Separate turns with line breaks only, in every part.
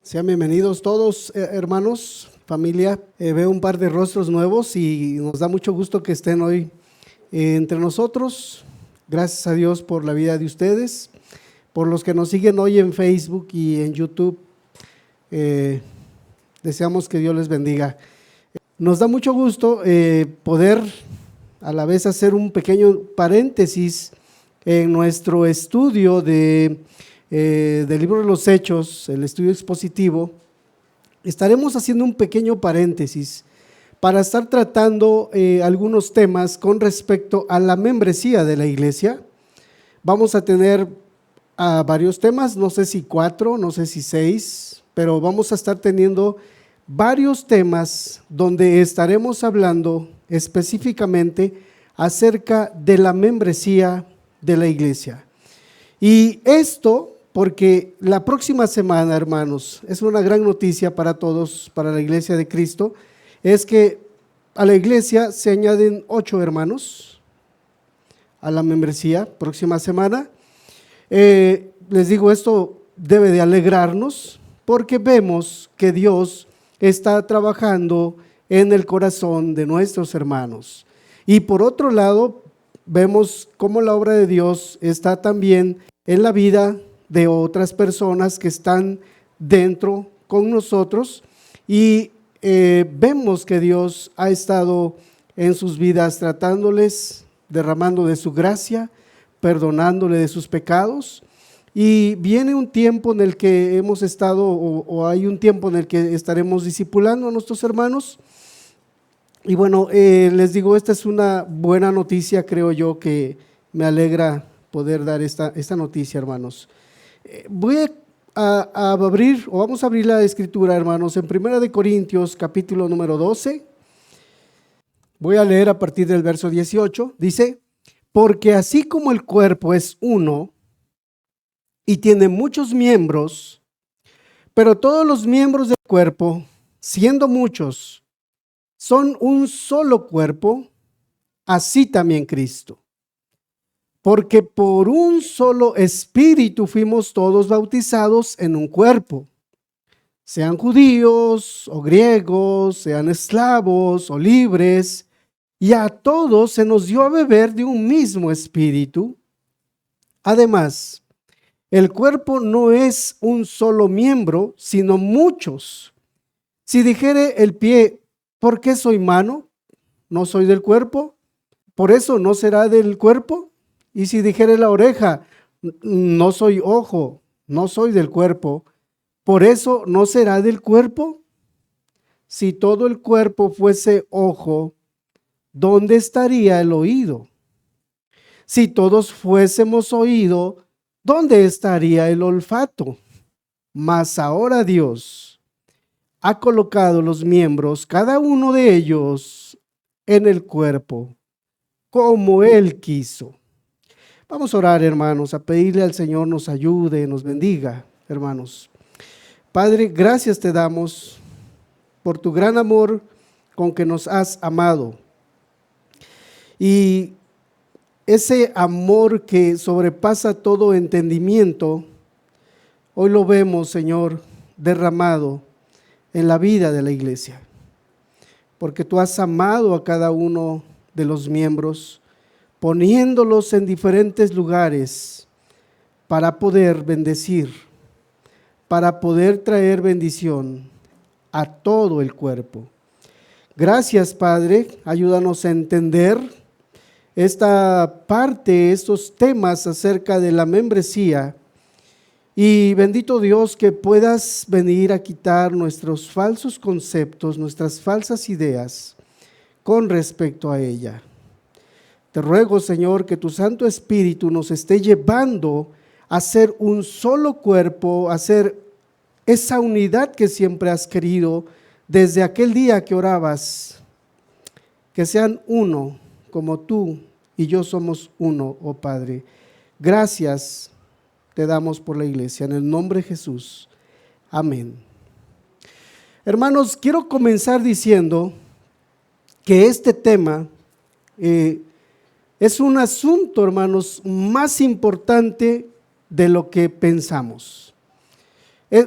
Sean bienvenidos todos, hermanos, familia. Veo un par de rostros nuevos y nos da mucho gusto que estén hoy entre nosotros. Gracias a Dios por la vida de ustedes, por los que nos siguen hoy en Facebook y en YouTube. Deseamos que Dios les bendiga. Nos da mucho gusto poder a la vez hacer un pequeño paréntesis en nuestro estudio del libro de los Hechos, el estudio expositivo. Estaremos haciendo un pequeño paréntesis para estar tratando algunos temas con respecto a la membresía de la iglesia. Vamos a tener varios temas, no sé si 4, no sé si 6, pero vamos a estar teniendo varios temas donde estaremos hablando específicamente acerca de la membresía de la iglesia. Y esto porque la próxima semana, hermanos, es una gran noticia para todos, para la iglesia de Cristo, es que a la iglesia se añaden 8 hermanos a la membresía próxima semana. Les digo, esto debe de alegrarnos porque vemos que Dios está trabajando en el corazón de nuestros hermanos. Y por otro lado, vemos cómo la obra de Dios está también en la vida de otras personas que están dentro con nosotros y vemos que Dios ha estado en sus vidas tratándoles, derramando de su gracia, perdonándole de sus pecados. Y viene un tiempo en el que hemos estado, o hay un tiempo en el que estaremos discipulando a nuestros hermanos. Y bueno, les digo, esta es una buena noticia, creo yo, que me alegra poder dar esta noticia, hermanos. Voy a abrir, o vamos a abrir la escritura, hermanos, en 1 Corintios, capítulo número 12. Voy a leer a partir del verso 18. Dice: porque así como el cuerpo es uno y tiene muchos miembros, pero todos los miembros del cuerpo, siendo muchos, son un solo cuerpo, así también Cristo. Porque por un solo espíritu fuimos todos bautizados en un cuerpo, sean judíos o griegos, sean esclavos o libres, y a todos se nos dio a beber de un mismo espíritu. Además, el cuerpo no es un solo miembro, sino muchos. Si dijere el pie, ¿por qué soy mano? ¿No soy del cuerpo? ¿Por eso no será del cuerpo? Y si dijere la oreja, no soy ojo, no soy del cuerpo, ¿por eso no será del cuerpo? Si todo el cuerpo fuese ojo, ¿dónde estaría el oído? Si todos fuésemos oído, ¿dónde estaría el olfato? Mas ahora Dios ha colocado los miembros, cada uno de ellos, en el cuerpo, como Él quiso. Vamos a orar, hermanos, a pedirle al Señor nos ayude, nos bendiga, hermanos. Padre, gracias te damos por tu gran amor con que nos has amado. Y ese amor que sobrepasa todo entendimiento, hoy lo vemos, Señor, derramado en la vida de la iglesia. Porque tú has amado a cada uno de los miembros, poniéndolos en diferentes lugares para poder bendecir, para poder traer bendición a todo el cuerpo. Gracias, Padre, ayúdanos a entender esta parte, estos temas acerca de la membresía. Y bendito Dios, que puedas venir a quitar nuestros falsos conceptos, nuestras falsas ideas con respecto a ella. Te ruego, Señor, que tu Santo Espíritu nos esté llevando a ser un solo cuerpo, a ser esa unidad que siempre has querido desde aquel día que orabas, que sean uno, como tú y yo somos uno, oh Padre. Gracias te damos por la iglesia, en el nombre de Jesús. Amén. Hermanos, quiero comenzar diciendo que este tema es un asunto, hermanos, más importante de lo que pensamos.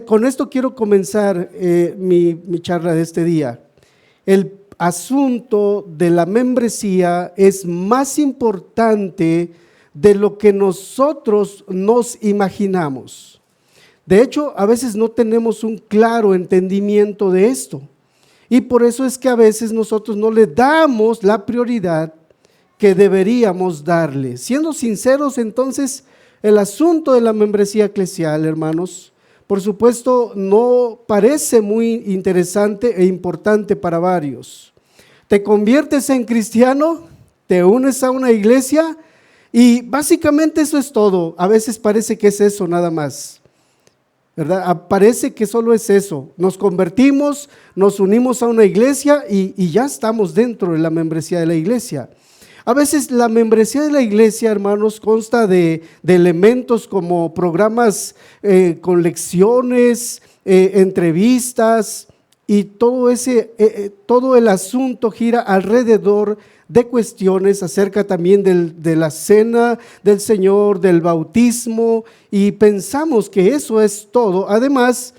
Con esto quiero comenzar mi charla de este día. El asunto de la membresía es más importante de lo que nosotros nos imaginamos. De hecho, a veces no tenemos un claro entendimiento de esto. Y por eso es que a veces nosotros no le damos la prioridad que deberíamos darle. Siendo sinceros, entonces, el asunto de la membresía eclesial, hermanos, por supuesto, no parece muy interesante e importante para varios. Te conviertes en cristiano, te unes a una iglesia y básicamente eso es todo. A veces parece que es eso nada más, ¿verdad? Parece que solo es eso. Nos convertimos, nos unimos a una iglesia y ya estamos dentro de la membresía de la iglesia. A veces la membresía de la iglesia, hermanos, consta de elementos como programas con lecciones, entrevistas, y todo el asunto gira alrededor de cuestiones acerca también de la cena del Señor, del bautismo, y pensamos que eso es todo. Además,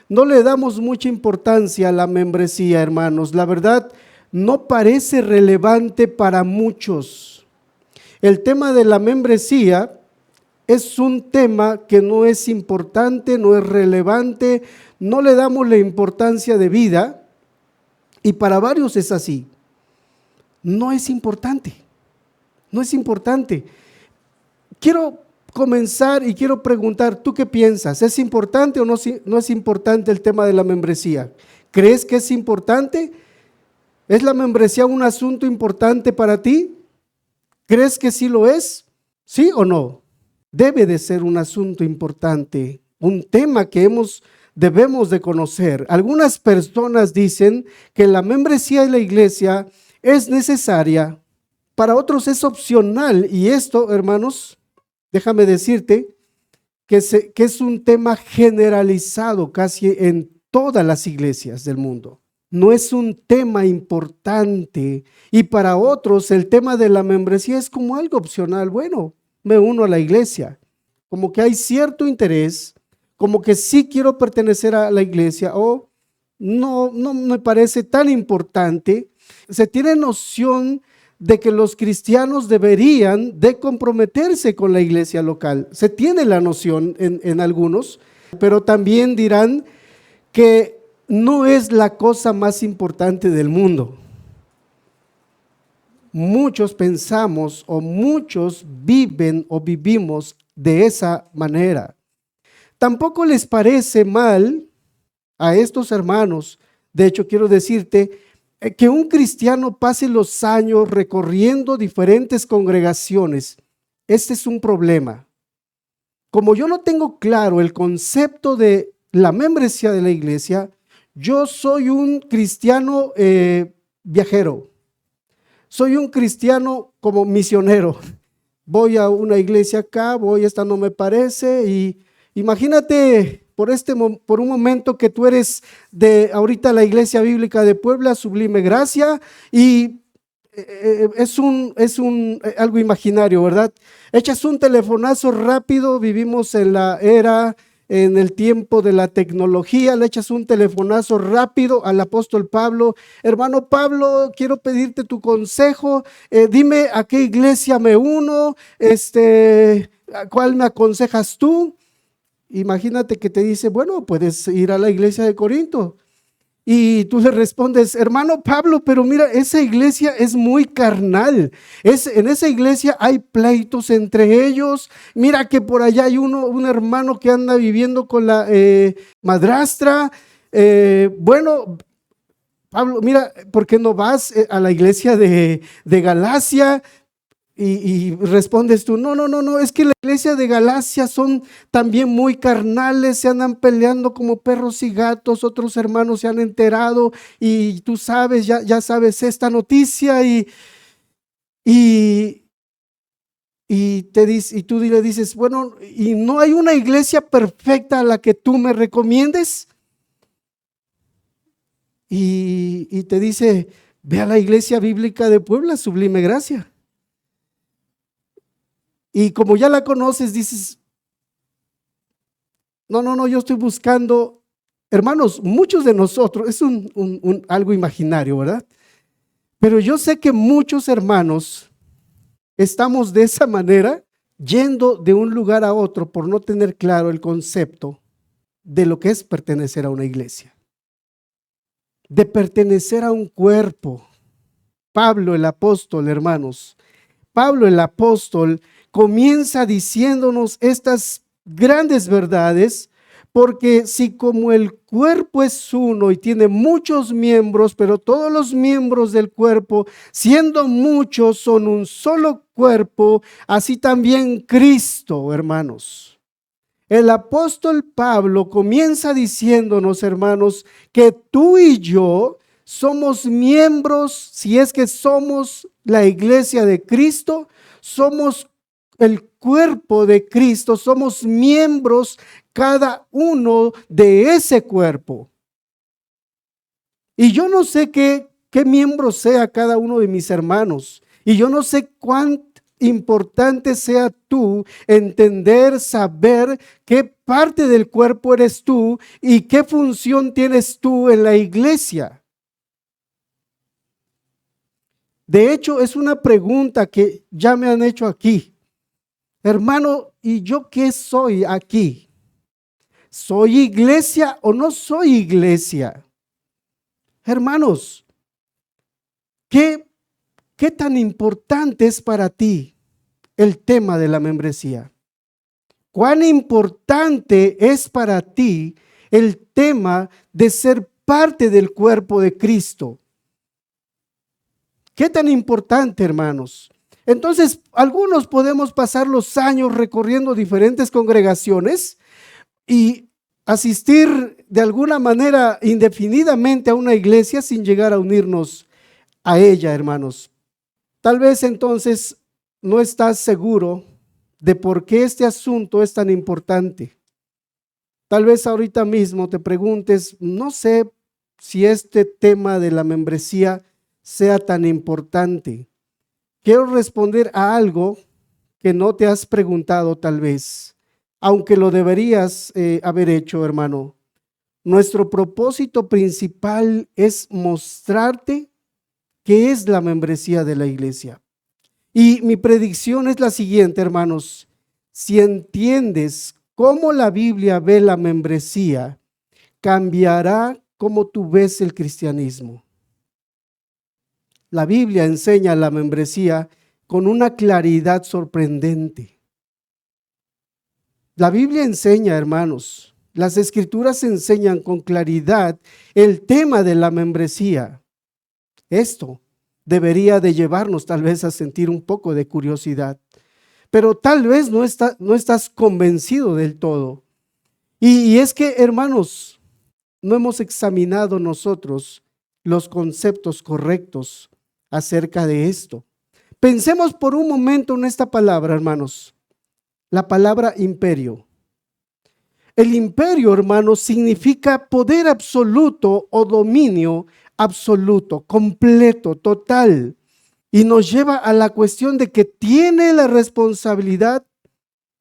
no le damos mucha importancia a la membresía, hermanos. La verdad, no parece relevante para muchos. El tema de la membresía es un tema que no es importante, no es relevante, no le damos la importancia de vida, y para varios es así. No es importante, no es importante. Quiero comenzar y quiero preguntar, ¿tú qué piensas? ¿Es importante o no es importante el tema de la membresía? ¿Crees que es importante? ¿Es la membresía un asunto importante para ti? ¿Crees que sí lo es? ¿Sí o no? Debe de ser un asunto importante, un tema que debemos de conocer. Algunas personas dicen que la membresía de la iglesia es necesaria, para otros es opcional, y esto, hermanos, déjame decirte que es un tema generalizado casi en todas las iglesias del mundo. No es un tema importante, y para otros el tema de la membresía es como algo opcional. Bueno, me uno a la iglesia, como que hay cierto interés, como que sí quiero pertenecer a la iglesia, o no me parece tan importante. Se tiene noción de que los cristianos deberían de comprometerse con la iglesia local. Se tiene la noción en algunos, pero también dirán que no es la cosa más importante del mundo. Muchos pensamos o muchos viven o vivimos de esa manera. Tampoco les parece mal a estos hermanos, de hecho quiero decirte, que un cristiano pase los años recorriendo diferentes congregaciones. Este es un problema. Como yo no tengo claro el concepto de la membresía de la iglesia, yo soy un cristiano viajero. Soy un cristiano como misionero. Voy a una iglesia acá, esta no me parece, y imagínate por un momento que tú eres de ahorita la Iglesia Bíblica de Puebla, Sublime Gracia, y es algo imaginario, ¿verdad? Echas un telefonazo rápido, vivimos en el tiempo de la tecnología, le echas un telefonazo rápido al apóstol Pablo: hermano Pablo, quiero pedirte tu consejo, dime a qué iglesia me uno, ¿a cuál me aconsejas tú? Imagínate que te dice, bueno, puedes ir a la iglesia de Corinto. Y tú le respondes, hermano Pablo, pero mira, esa iglesia es muy carnal. En esa iglesia hay pleitos entre ellos. Mira que por allá hay un hermano que anda viviendo con la madrastra. Bueno, Pablo, mira, ¿por qué no vas a la iglesia de Galacia? Y respondes tú, no, es que la iglesia de Galacia son también muy carnales, se andan peleando como perros y gatos, otros hermanos se han enterado y tú sabes, ya sabes esta noticia, y tú le dices, bueno, ¿y no hay una iglesia perfecta a la que tú me recomiendes? Y te dice, ve a la iglesia bíblica de Puebla, Sublime Gracia. Y como ya la conoces, dices, No, yo estoy buscando, hermanos, muchos de nosotros, es algo imaginario, ¿verdad? Pero yo sé que muchos hermanos estamos de esa manera, yendo de un lugar a otro por no tener claro el concepto de lo que es pertenecer a una iglesia, de pertenecer a un cuerpo. Pablo el apóstol, hermanos, Pablo el apóstol comienza diciéndonos estas grandes verdades, porque si como el cuerpo es uno y tiene muchos miembros, pero todos los miembros del cuerpo, siendo muchos, son un solo cuerpo, así también Cristo, hermanos. El apóstol Pablo comienza diciéndonos, hermanos, que tú y yo somos miembros, si es que somos la iglesia de Cristo, somos el cuerpo de Cristo, somos miembros cada uno de ese cuerpo. Y yo no sé qué miembro sea cada uno de mis hermanos, y yo no sé cuán importante sea tú entender, saber qué parte del cuerpo eres tú y qué función tienes tú en la iglesia. De hecho, es una pregunta que ya me han hecho aquí. Hermano, ¿y yo qué soy aquí? ¿Soy iglesia o no soy iglesia? Hermanos, ¿qué tan importante es para ti el tema de la membresía? ¿Cuán importante es para ti el tema de ser parte del cuerpo de Cristo? ¿Qué tan importante, hermanos? Entonces, algunos podemos pasar los años recorriendo diferentes congregaciones y asistir de alguna manera indefinidamente a una iglesia sin llegar a unirnos a ella, hermanos. Tal vez entonces no estás seguro de por qué este asunto es tan importante. Tal vez ahorita mismo te preguntes, no sé si este tema de la membresía sea tan importante. Quiero responder a algo que no te has preguntado tal vez, aunque lo deberías haber hecho, hermano. Nuestro propósito principal es mostrarte qué es la membresía de la iglesia. Y mi predicción es la siguiente, hermanos. Si entiendes cómo la Biblia ve la membresía, cambiará cómo tú ves el cristianismo. La Biblia enseña la membresía con una claridad sorprendente. La Biblia enseña, hermanos, las escrituras enseñan con claridad el tema de la membresía. Esto debería de llevarnos tal vez a sentir un poco de curiosidad, pero tal vez no estás convencido del todo. Y es que, hermanos, no hemos examinado nosotros los conceptos correctos acerca de esto. Pensemos por un momento en esta palabra, hermanos, la palabra imperio. El imperio, hermanos, significa poder absoluto o dominio absoluto, completo, total. Y nos lleva a la cuestión de que tiene la responsabilidad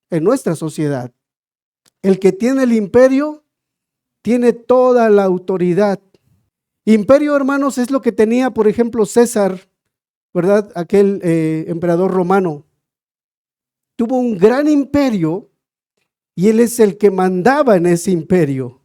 en nuestra sociedad. El que tiene el imperio tiene toda la autoridad. Imperio, hermanos, es lo que tenía, por ejemplo, César, ¿verdad? Aquel emperador romano. Tuvo un gran imperio y él es el que mandaba en ese imperio.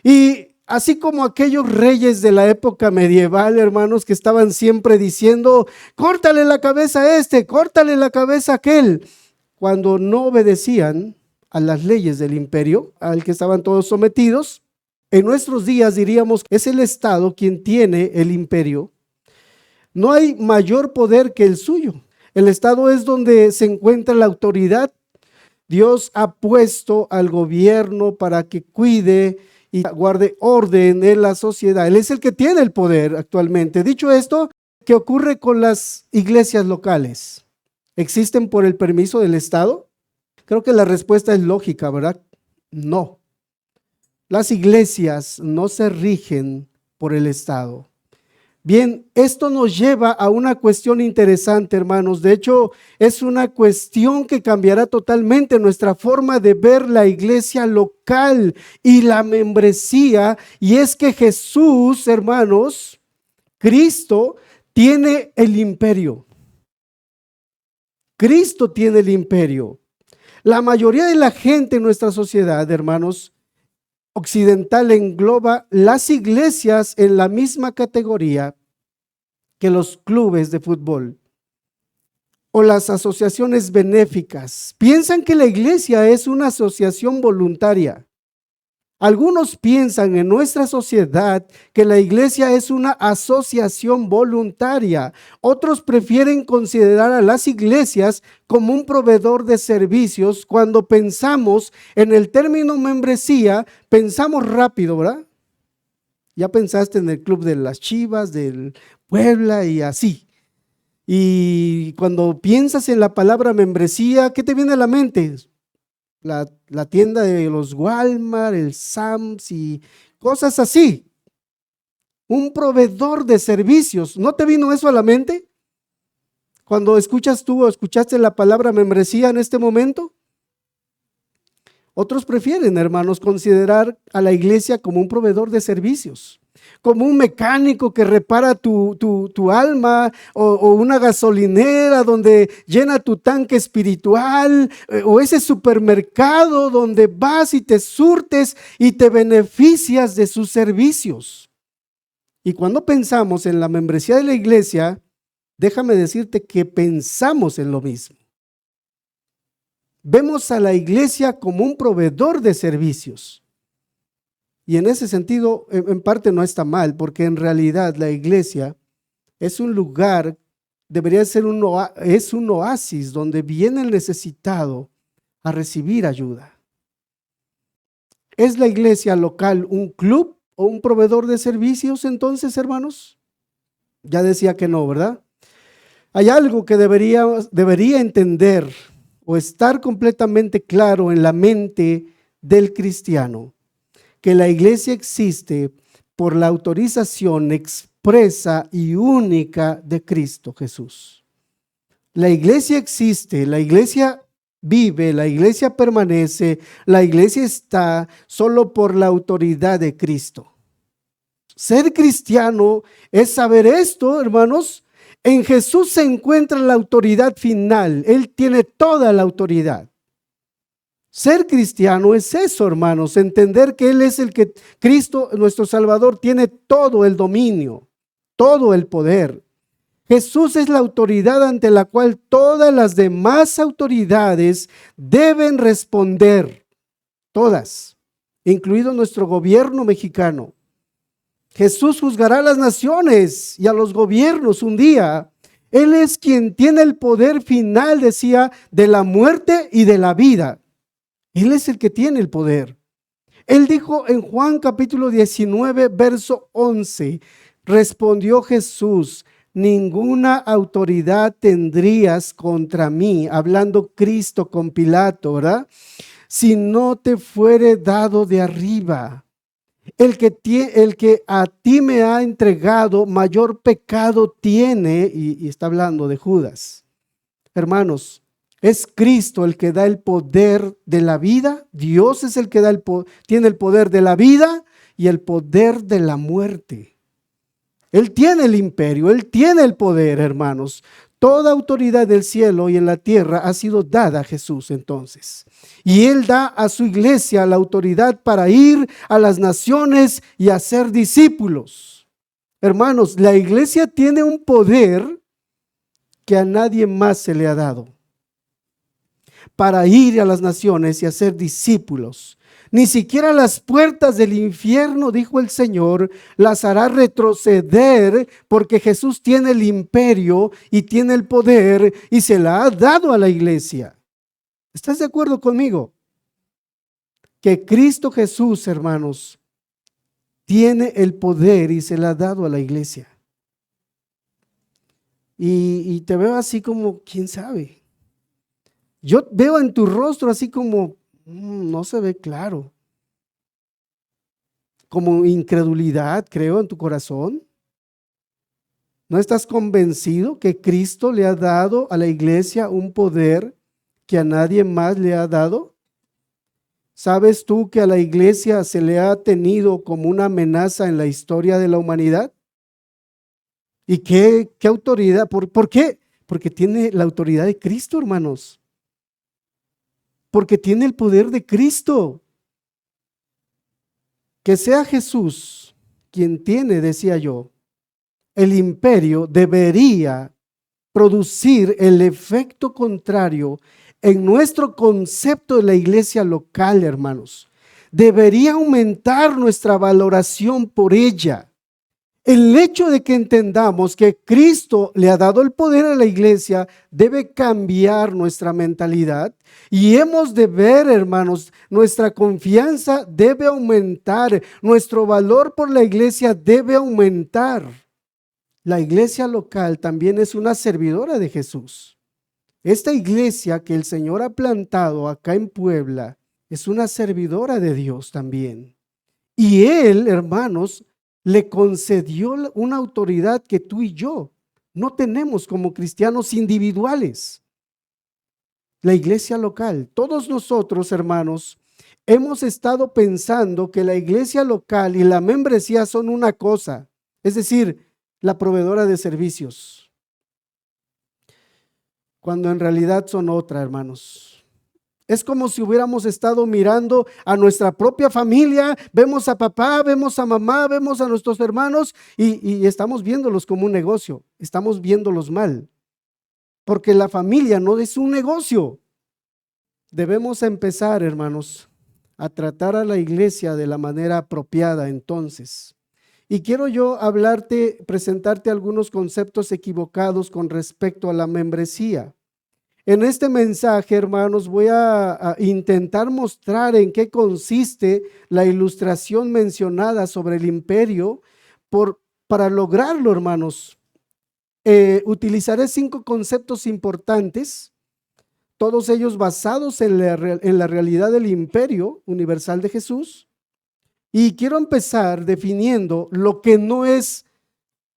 Y así como aquellos reyes de la época medieval, hermanos, que estaban siempre diciendo, córtale la cabeza a este, córtale la cabeza a aquel, cuando no obedecían a las leyes del imperio al que estaban todos sometidos. En nuestros días diríamos que es el Estado quien tiene el imperio. No hay mayor poder que el suyo. El Estado es donde se encuentra la autoridad. Dios ha puesto al gobierno para que cuide y guarde orden en la sociedad. Él es el que tiene el poder actualmente. Dicho esto, ¿qué ocurre con las iglesias locales? ¿Existen por el permiso del Estado? Creo que la respuesta es lógica, ¿verdad? No. Las iglesias no se rigen por el Estado. Bien, esto nos lleva a una cuestión interesante, hermanos. De hecho, es una cuestión que cambiará totalmente nuestra forma de ver la iglesia local y la membresía. Y es que Jesús, hermanos, Cristo tiene el imperio. Cristo tiene el imperio. La mayoría de la gente en nuestra sociedad, hermanos, occidental engloba las iglesias en la misma categoría que los clubes de fútbol o las asociaciones benéficas. Piensan que la iglesia es una asociación voluntaria. Algunos piensan en nuestra sociedad que la iglesia es una asociación voluntaria. Otros prefieren considerar a las iglesias como un proveedor de servicios. Cuando pensamos en el término membresía, pensamos rápido, ¿verdad? Ya pensaste en el club de las Chivas, del Puebla y así. Y cuando piensas en la palabra membresía, ¿qué te viene a la mente? La tienda de los Walmart, el Sams y cosas así. Un proveedor de servicios. ¿No te vino eso a la mente? Cuando escuchas tú o escuchaste la palabra membresía en este momento. Otros prefieren, hermanos, considerar a la iglesia como un proveedor de servicios, como un mecánico que repara tu alma, o una gasolinera donde llena tu tanque espiritual, o ese supermercado donde vas y te surtes y te beneficias de sus servicios. Y cuando pensamos en la membresía de la iglesia, déjame decirte que pensamos en lo mismo. Vemos a la iglesia como un proveedor de servicios. Y en ese sentido, en parte no está mal, porque en realidad la iglesia es un lugar, debería ser es un oasis donde viene el necesitado a recibir ayuda. ¿Es la iglesia local un club o un proveedor de servicios entonces, hermanos? Ya decía que no, ¿verdad? Hay algo que debería entender o estar completamente claro en la mente del cristiano, que la iglesia existe por la autorización expresa y única de Cristo Jesús. La iglesia existe, la iglesia vive, la iglesia permanece, la iglesia está solo por la autoridad de Cristo. Ser cristiano es saber esto, hermanos. En Jesús se encuentra la autoridad final. Él tiene toda la autoridad. Ser cristiano es eso, hermanos, entender que Él es el que, Cristo, nuestro Salvador, tiene todo el dominio, todo el poder. Jesús es la autoridad ante la cual todas las demás autoridades deben responder, todas, incluido nuestro gobierno mexicano. Jesús juzgará a las naciones y a los gobiernos un día. Él es quien tiene el poder final, decía, de la muerte y de la vida. Él es el que tiene el poder. Él dijo en Juan capítulo 19, verso 11, respondió Jesús: ninguna autoridad tendrías contra mí, hablando Cristo con Pilato, ¿verdad? Si no te fuere dado de arriba. El que a ti me ha entregado, mayor pecado tiene, y está hablando de Judas. Hermanos, es Cristo el que da el poder de la vida. Dios es el que tiene el poder de la vida y el poder de la muerte. Él tiene el imperio, Él tiene el poder, hermanos. Toda autoridad del cielo y en la tierra ha sido dada a Jesús entonces. Y Él da a su iglesia la autoridad para ir a las naciones y hacer discípulos. Hermanos, la iglesia tiene un poder que a nadie más se le ha dado, para ir a las naciones y hacer discípulos. Ni siquiera las puertas del infierno, dijo el Señor, las hará retroceder, porque Jesús tiene el imperio y tiene el poder y se la ha dado a la iglesia. ¿Estás de acuerdo conmigo? Que Cristo Jesús, hermanos, tiene el poder y se la ha dado a la iglesia. Y te veo así como, ¿quién sabe? Yo veo en tu rostro así como, no se ve claro. Como incredulidad, creo, en tu corazón. ¿No estás convencido que Cristo le ha dado a la iglesia un poder que a nadie más le ha dado? ¿Sabes tú que a la iglesia se le ha tenido como una amenaza en la historia de la humanidad? ¿Y qué autoridad? ¿Por qué? Porque tiene la autoridad de Cristo, hermanos. Porque tiene el poder de Cristo. Que sea Jesús quien tiene, decía yo, el imperio, debería producir el efecto contrario en nuestro concepto de la iglesia local, hermanos. Debería aumentar nuestra valoración por ella. El hecho de que entendamos que Cristo le ha dado el poder a la iglesia debe cambiar nuestra mentalidad y hemos de ver, hermanos, nuestra confianza debe aumentar, nuestro valor por la iglesia debe aumentar. La iglesia local también es una servidora de Jesús. Esta iglesia que el Señor ha plantado acá en Puebla es una servidora de Dios también. Y Él, hermanos, le concedió una autoridad que tú y yo no tenemos como cristianos individuales. La iglesia local, todos nosotros, hermanos, hemos estado pensando que la iglesia local y la membresía son una cosa, es decir, la proveedora de servicios, cuando en realidad son otra, hermanos. Es como si hubiéramos estado mirando a nuestra propia familia, vemos a papá, vemos a mamá, vemos a nuestros hermanos y estamos viéndolos como un negocio, estamos viéndolos mal, porque la familia no es un negocio. Debemos empezar, hermanos, a tratar a la iglesia de la manera apropiada entonces. Y quiero yo presentarte algunos conceptos equivocados con respecto a la membresía. En este mensaje, hermanos, voy a intentar mostrar en qué consiste la ilustración mencionada sobre el imperio. Para lograrlo, hermanos, utilizaré 5 conceptos importantes, todos ellos basados en la realidad del imperio universal de Jesús. Y quiero empezar definiendo lo que no es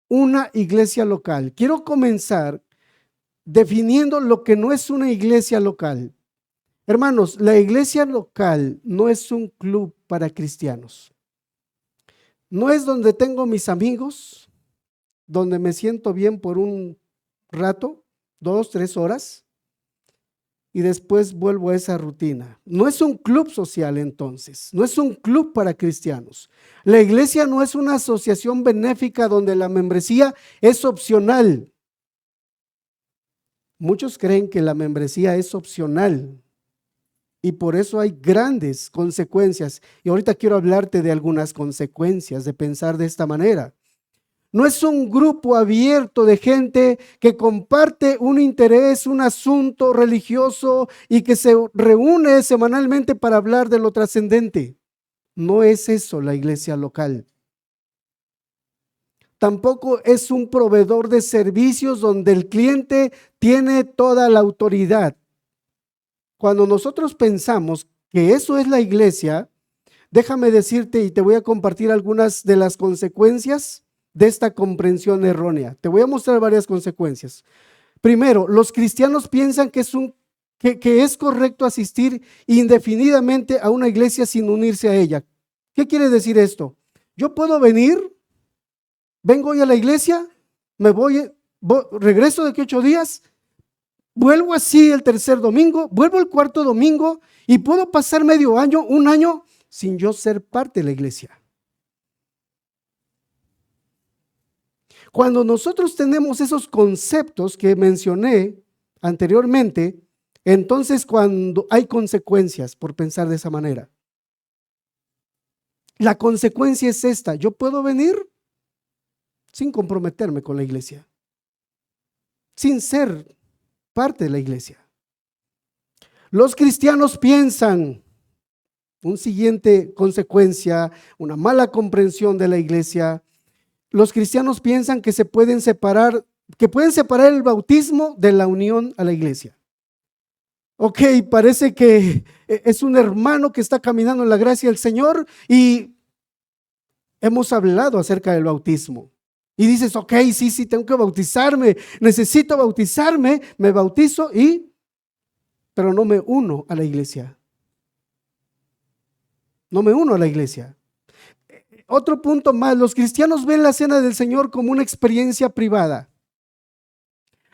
una iglesia local. Quiero comenzar definiendo lo que no es una iglesia local. Hermanos, la iglesia local no es un club para cristianos. No es donde tengo mis amigos, donde me siento bien por un rato, 2, 3 horas, y después vuelvo a esa rutina. No es un club social entonces, no es un club para cristianos. La iglesia no es una asociación benéfica donde la membresía es opcional. Muchos creen que la membresía es opcional y por eso hay grandes consecuencias. Y ahorita quiero hablarte de algunas consecuencias de pensar de esta manera. No es un grupo abierto de gente que comparte un interés, un asunto religioso y que se reúne semanalmente para hablar de lo trascendente. No es eso la iglesia local. Tampoco es un proveedor de servicios donde el cliente tiene toda la autoridad. Cuando nosotros pensamos que eso es la iglesia, déjame decirte y te voy a compartir algunas de las consecuencias de esta comprensión errónea. Te voy a mostrar varias consecuencias. Primero, los cristianos piensan que es correcto asistir indefinidamente a una iglesia sin unirse a ella. ¿Qué quiere decir esto? Yo puedo vengo hoy a la iglesia, regreso de aquí 8 días, vuelvo así el tercer domingo, vuelvo el cuarto domingo y puedo pasar medio año, un año sin yo ser parte de la iglesia. Cuando nosotros tenemos esos conceptos que mencioné anteriormente, entonces cuando hay consecuencias por pensar de esa manera. La consecuencia es esta: yo puedo venir sin comprometerme con la iglesia, sin ser parte de la iglesia. Los cristianos piensan, una siguiente consecuencia, una mala comprensión de la iglesia. Los cristianos piensan que pueden separar el bautismo de la unión a la iglesia. Ok, parece que es un hermano que está caminando en la gracia del Señor y hemos hablado acerca del bautismo. Y dices, ok, sí, tengo que bautizarme, necesito bautizarme, me bautizo pero no me uno a la iglesia. No me uno a la iglesia. Otro punto más, los cristianos ven la cena del Señor como una experiencia privada.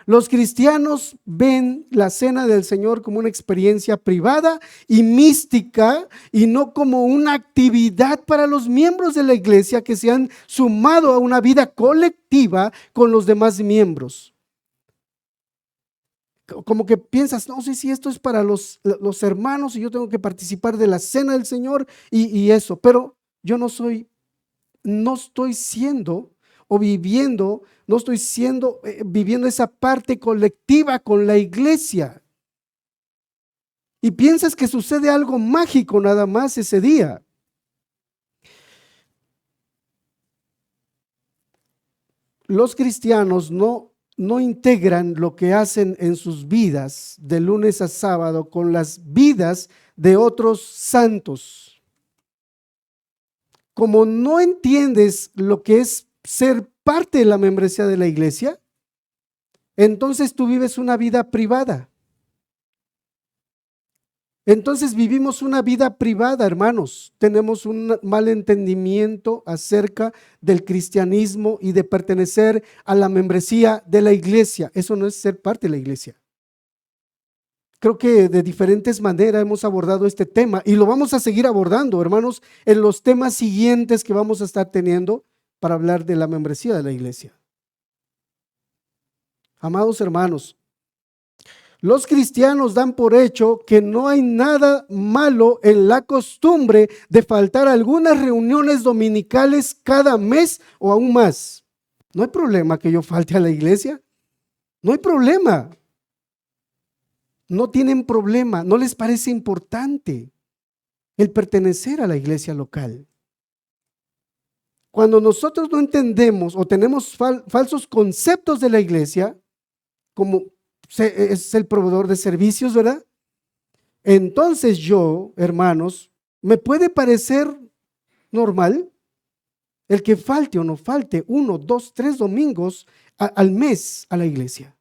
Los cristianos ven la cena del Señor como una experiencia privada y mística y no como una actividad para los miembros de la iglesia que se han sumado a una vida colectiva con los demás miembros. Como que piensas, no sé si esto es para los hermanos y yo tengo que participar de la cena del Señor y eso, pero yo no estoy siendo o viviendo, no estoy siendo, viviendo esa parte colectiva con la iglesia. Y piensas que sucede algo mágico nada más ese día. Los cristianos no integran lo que hacen en sus vidas de lunes a sábado con las vidas de otros santos. Como no entiendes lo que es ser parte de la membresía de la iglesia, entonces tú vives una vida privada. Entonces vivimos una vida privada, hermanos. Tenemos un mal entendimiento acerca del cristianismo y de pertenecer a la membresía de la iglesia. Eso no es ser parte de la iglesia. Creo que de diferentes maneras hemos abordado este tema y lo vamos a seguir abordando, hermanos, en los temas siguientes que vamos a estar teniendo para hablar de la membresía de la iglesia. Amados hermanos, los cristianos dan por hecho que no hay nada malo en la costumbre de faltar a algunas reuniones dominicales cada mes o aún más. No hay problema que yo falte a la iglesia. No hay problema. No tienen problema. No les parece importante el pertenecer a la iglesia local. Cuando nosotros no entendemos o tenemos falsos conceptos de la iglesia, como es el proveedor de servicios, ¿verdad? Entonces yo, hermanos, me puede parecer normal el que falte o no falte 1, 2, 3 domingos al mes a la iglesia,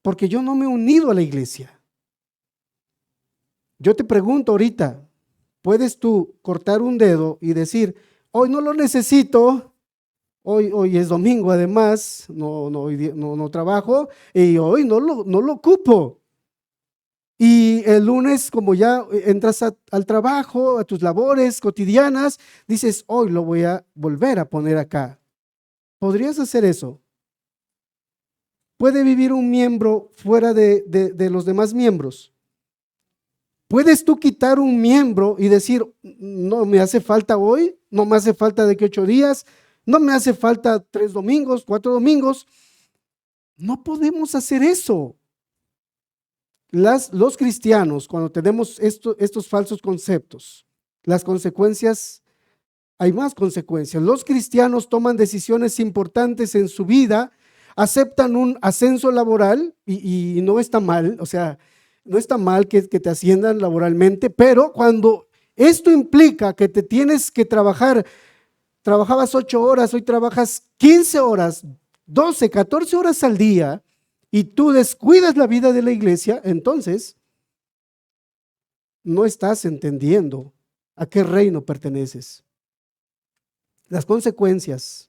porque yo no me he unido a la iglesia. Yo te pregunto ahorita, ¿puedes tú cortar un dedo y decir, hoy no lo necesito? Hoy es domingo, además, no trabajo y hoy no lo ocupo. Y el lunes, como ya entras al trabajo, a tus labores cotidianas, dices, hoy lo voy a volver a poner acá. ¿Podrías hacer eso? ¿Puede vivir un miembro fuera de los demás miembros? ¿Puedes tú quitar un miembro y decir, no me hace falta hoy, no me hace falta de que 8 días, no me hace falta 3 domingos, 4 domingos? No podemos hacer eso. Los cristianos, cuando tenemos estos falsos conceptos, las consecuencias, hay más consecuencias. Los cristianos toman decisiones importantes en su vida, aceptan un ascenso laboral y no está mal, o sea, no está mal que te asciendan laboralmente, pero cuando esto implica que te tienes que trabajabas 8 horas, hoy trabajas 15 horas, 12, 14 horas al día, y tú descuidas la vida de la iglesia, entonces no estás entendiendo a qué reino perteneces. Las consecuencias.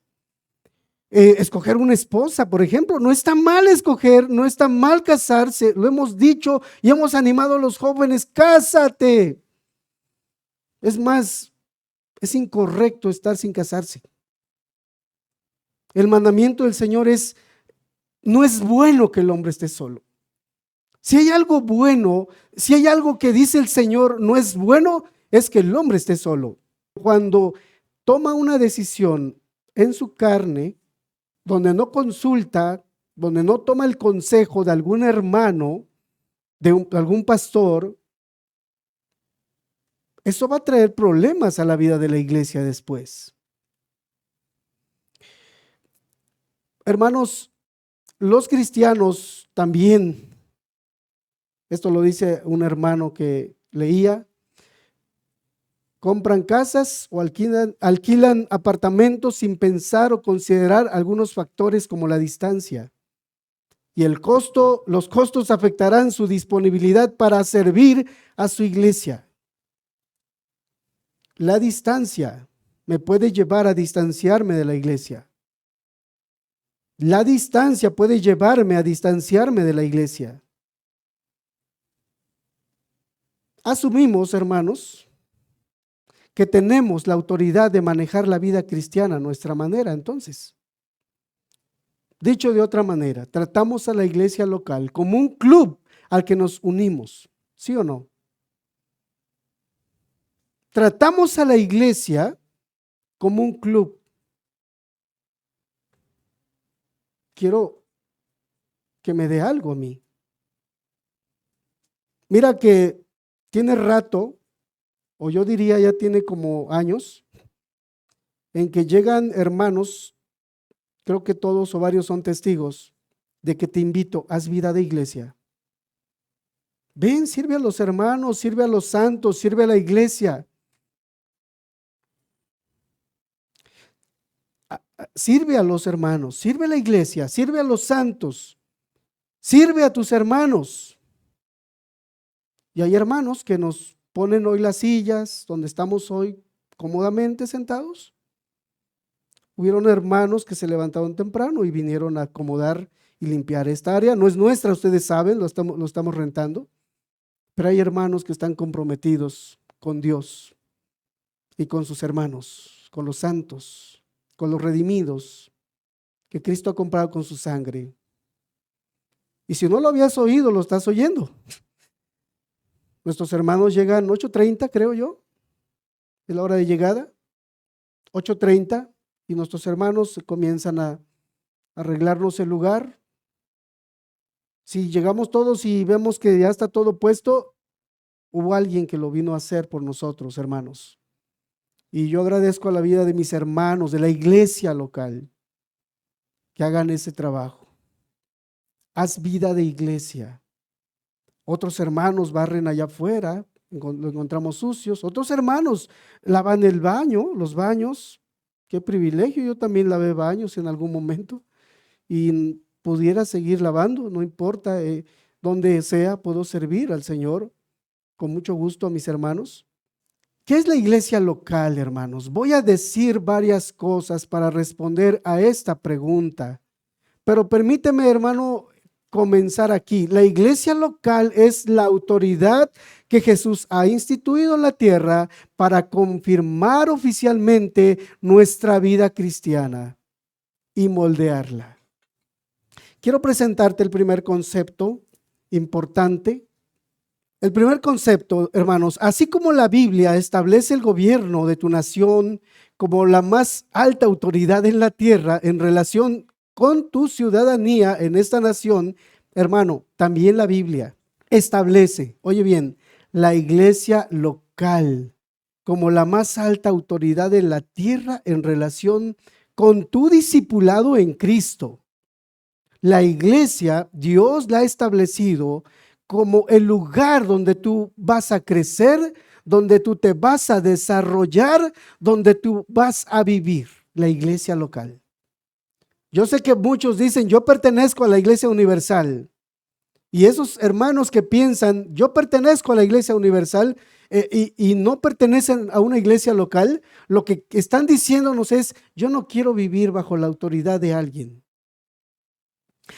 Escoger una esposa, por ejemplo, no está mal escoger, no está mal casarse, lo hemos dicho y hemos animado a los jóvenes, cásate. Es más, es incorrecto estar sin casarse. El mandamiento del Señor no es bueno que el hombre esté solo. Si hay algo bueno, si hay algo que dice el Señor no es bueno, es que el hombre esté solo. Cuando toma una decisión en su carne, donde no consulta, donde no toma el consejo de algún hermano, de algún pastor, eso va a traer problemas a la vida de la iglesia después. Hermanos, los cristianos también, esto lo dice un hermano que leía, Compran casas o alquilan apartamentos sin pensar o considerar algunos factores como la distancia. Y los costos afectarán su disponibilidad para servir a su iglesia. La distancia me puede llevar a distanciarme de la iglesia. La distancia puede llevarme a distanciarme de la iglesia. Asumimos, hermanos, que tenemos la autoridad de manejar la vida cristiana a nuestra manera, entonces. Dicho de otra manera, tratamos a la iglesia local como un club al que nos unimos, ¿sí o no? Tratamos a la iglesia como un club. Quiero que me dé algo a mí. Mira que tiene rato, o yo diría ya tiene como años, en que llegan hermanos, creo que todos o varios son testigos, de que te invito, haz vida de iglesia. Ven, sirve a los hermanos, sirve a los santos, sirve a la iglesia. Sirve a los hermanos, sirve a la iglesia, sirve a los santos, sirve a tus hermanos. Y hay hermanos que nos ponen hoy las sillas donde estamos hoy cómodamente sentados. Hubieron hermanos que se levantaron temprano y vinieron a acomodar y limpiar esta área. No es nuestra, ustedes saben, lo estamos rentando. Pero hay hermanos que están comprometidos con Dios y con sus hermanos, con los santos, con los redimidos que Cristo ha comprado con su sangre. Y si no lo habías oído, lo estás oyendo. Nuestros hermanos llegan 8:30, creo yo, es la hora de llegada, 8:30, y nuestros hermanos comienzan a arreglarnos el lugar. Si llegamos todos y vemos que ya está todo puesto, hubo alguien que lo vino a hacer por nosotros, hermanos. Y yo agradezco a la vida de mis hermanos, de la iglesia local, que hagan ese trabajo. Haz vida de iglesia. Otros hermanos barren allá afuera, lo encontramos sucios. Otros hermanos lavan el baño, los baños. Qué privilegio, yo también lavé baños en algún momento y pudiera seguir lavando, no importa, donde sea puedo servir al Señor con mucho gusto a mis hermanos. ¿Qué es la iglesia local, hermanos? Voy a decir varias cosas para responder a esta pregunta, pero permíteme, hermano, comenzar aquí. La iglesia local es la autoridad que Jesús ha instituido en la tierra para confirmar oficialmente nuestra vida cristiana y moldearla. Quiero presentarte el primer concepto importante. El primer concepto, hermanos, así como la Biblia establece el gobierno de tu nación como la más alta autoridad en la tierra en relación con tu ciudadanía en esta nación, hermano, también la Biblia establece, oye bien, la iglesia local como la más alta autoridad en la tierra en relación con tu discipulado en Cristo. La iglesia, Dios la ha establecido como el lugar donde tú vas a crecer, donde tú te vas a desarrollar, donde tú vas a vivir, la iglesia local. Yo sé que muchos dicen, yo pertenezco a la iglesia universal. Y esos hermanos que piensan, yo pertenezco a la iglesia universal y no pertenecen a una iglesia local, lo que están diciéndonos es, yo no quiero vivir bajo la autoridad de alguien.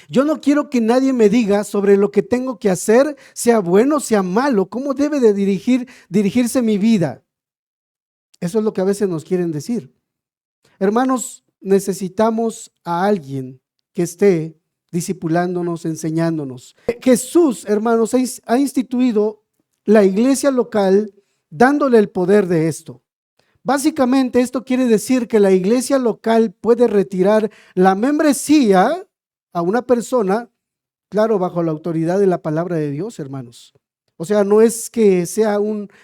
Yo no quiero que nadie me diga sobre lo que tengo que hacer, sea bueno, sea malo, cómo debe de dirigirse mi vida. Eso es lo que a veces nos quieren decir. Hermanos, necesitamos a alguien que esté discipulándonos, enseñándonos. Jesús, hermanos, ha instituido la iglesia local dándole el poder de esto. Básicamente esto quiere decir que la iglesia local puede retirar la membresía a una persona, claro, bajo la autoridad de la palabra de Dios, hermanos. O sea, no es que sea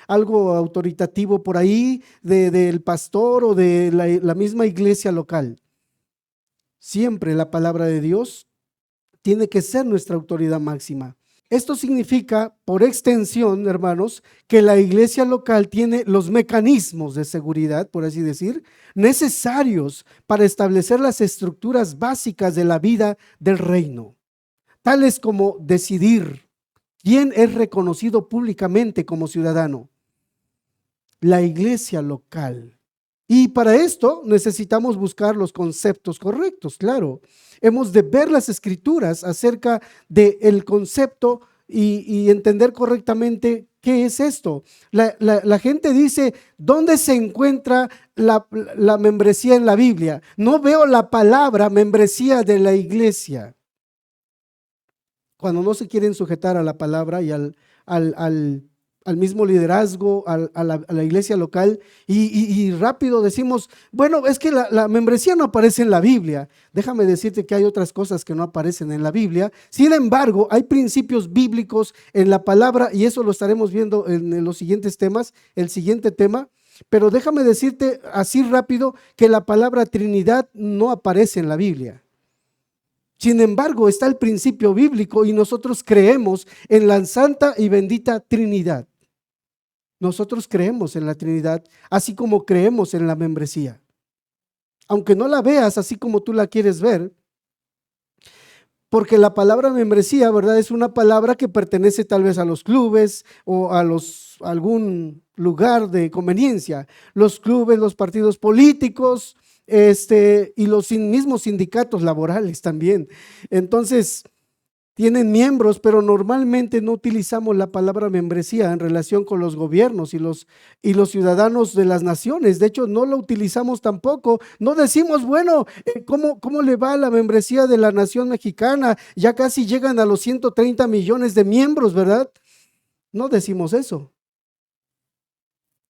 algo autoritativo por ahí del pastor o de la misma iglesia local. Siempre la palabra de Dios tiene que ser nuestra autoridad máxima. Esto significa, por extensión, hermanos, que la iglesia local tiene los mecanismos de seguridad, por así decir, necesarios para establecer las estructuras básicas de la vida del reino, tales como decidir quién es reconocido públicamente como ciudadano, la iglesia local. Y para esto necesitamos buscar los conceptos correctos, claro. Hemos de ver las escrituras acerca del concepto y entender correctamente qué es esto. La gente dice, ¿dónde se encuentra la membresía en la Biblia? No veo la palabra membresía de la iglesia. Cuando no se quieren sujetar a la palabra y al mismo liderazgo, a la iglesia local, y rápido decimos, bueno, es que la membresía no aparece en la Biblia. Déjame decirte que hay otras cosas que no aparecen en la Biblia. Sin embargo, hay principios bíblicos en la palabra, y eso lo estaremos viendo en los siguientes temas, el siguiente tema. Pero déjame decirte así rápido que la palabra Trinidad no aparece en la Biblia. Sin embargo, está el principio bíblico y nosotros creemos en la santa y bendita Trinidad. Nosotros creemos en la Trinidad, así como creemos en la membresía. Aunque no la veas así como tú la quieres ver, porque la palabra membresía, ¿verdad? Es una palabra que pertenece tal vez a los clubes o a algún lugar de conveniencia. Los clubes, los partidos políticos, y los mismos sindicatos laborales también. Entonces, tienen miembros, pero normalmente no utilizamos la palabra membresía en relación con los gobiernos y los ciudadanos de las naciones. De hecho, no lo utilizamos tampoco. No decimos, bueno, ¿cómo le va a la membresía de la nación mexicana? Ya casi llegan a los 130 millones de miembros, ¿verdad? No decimos eso.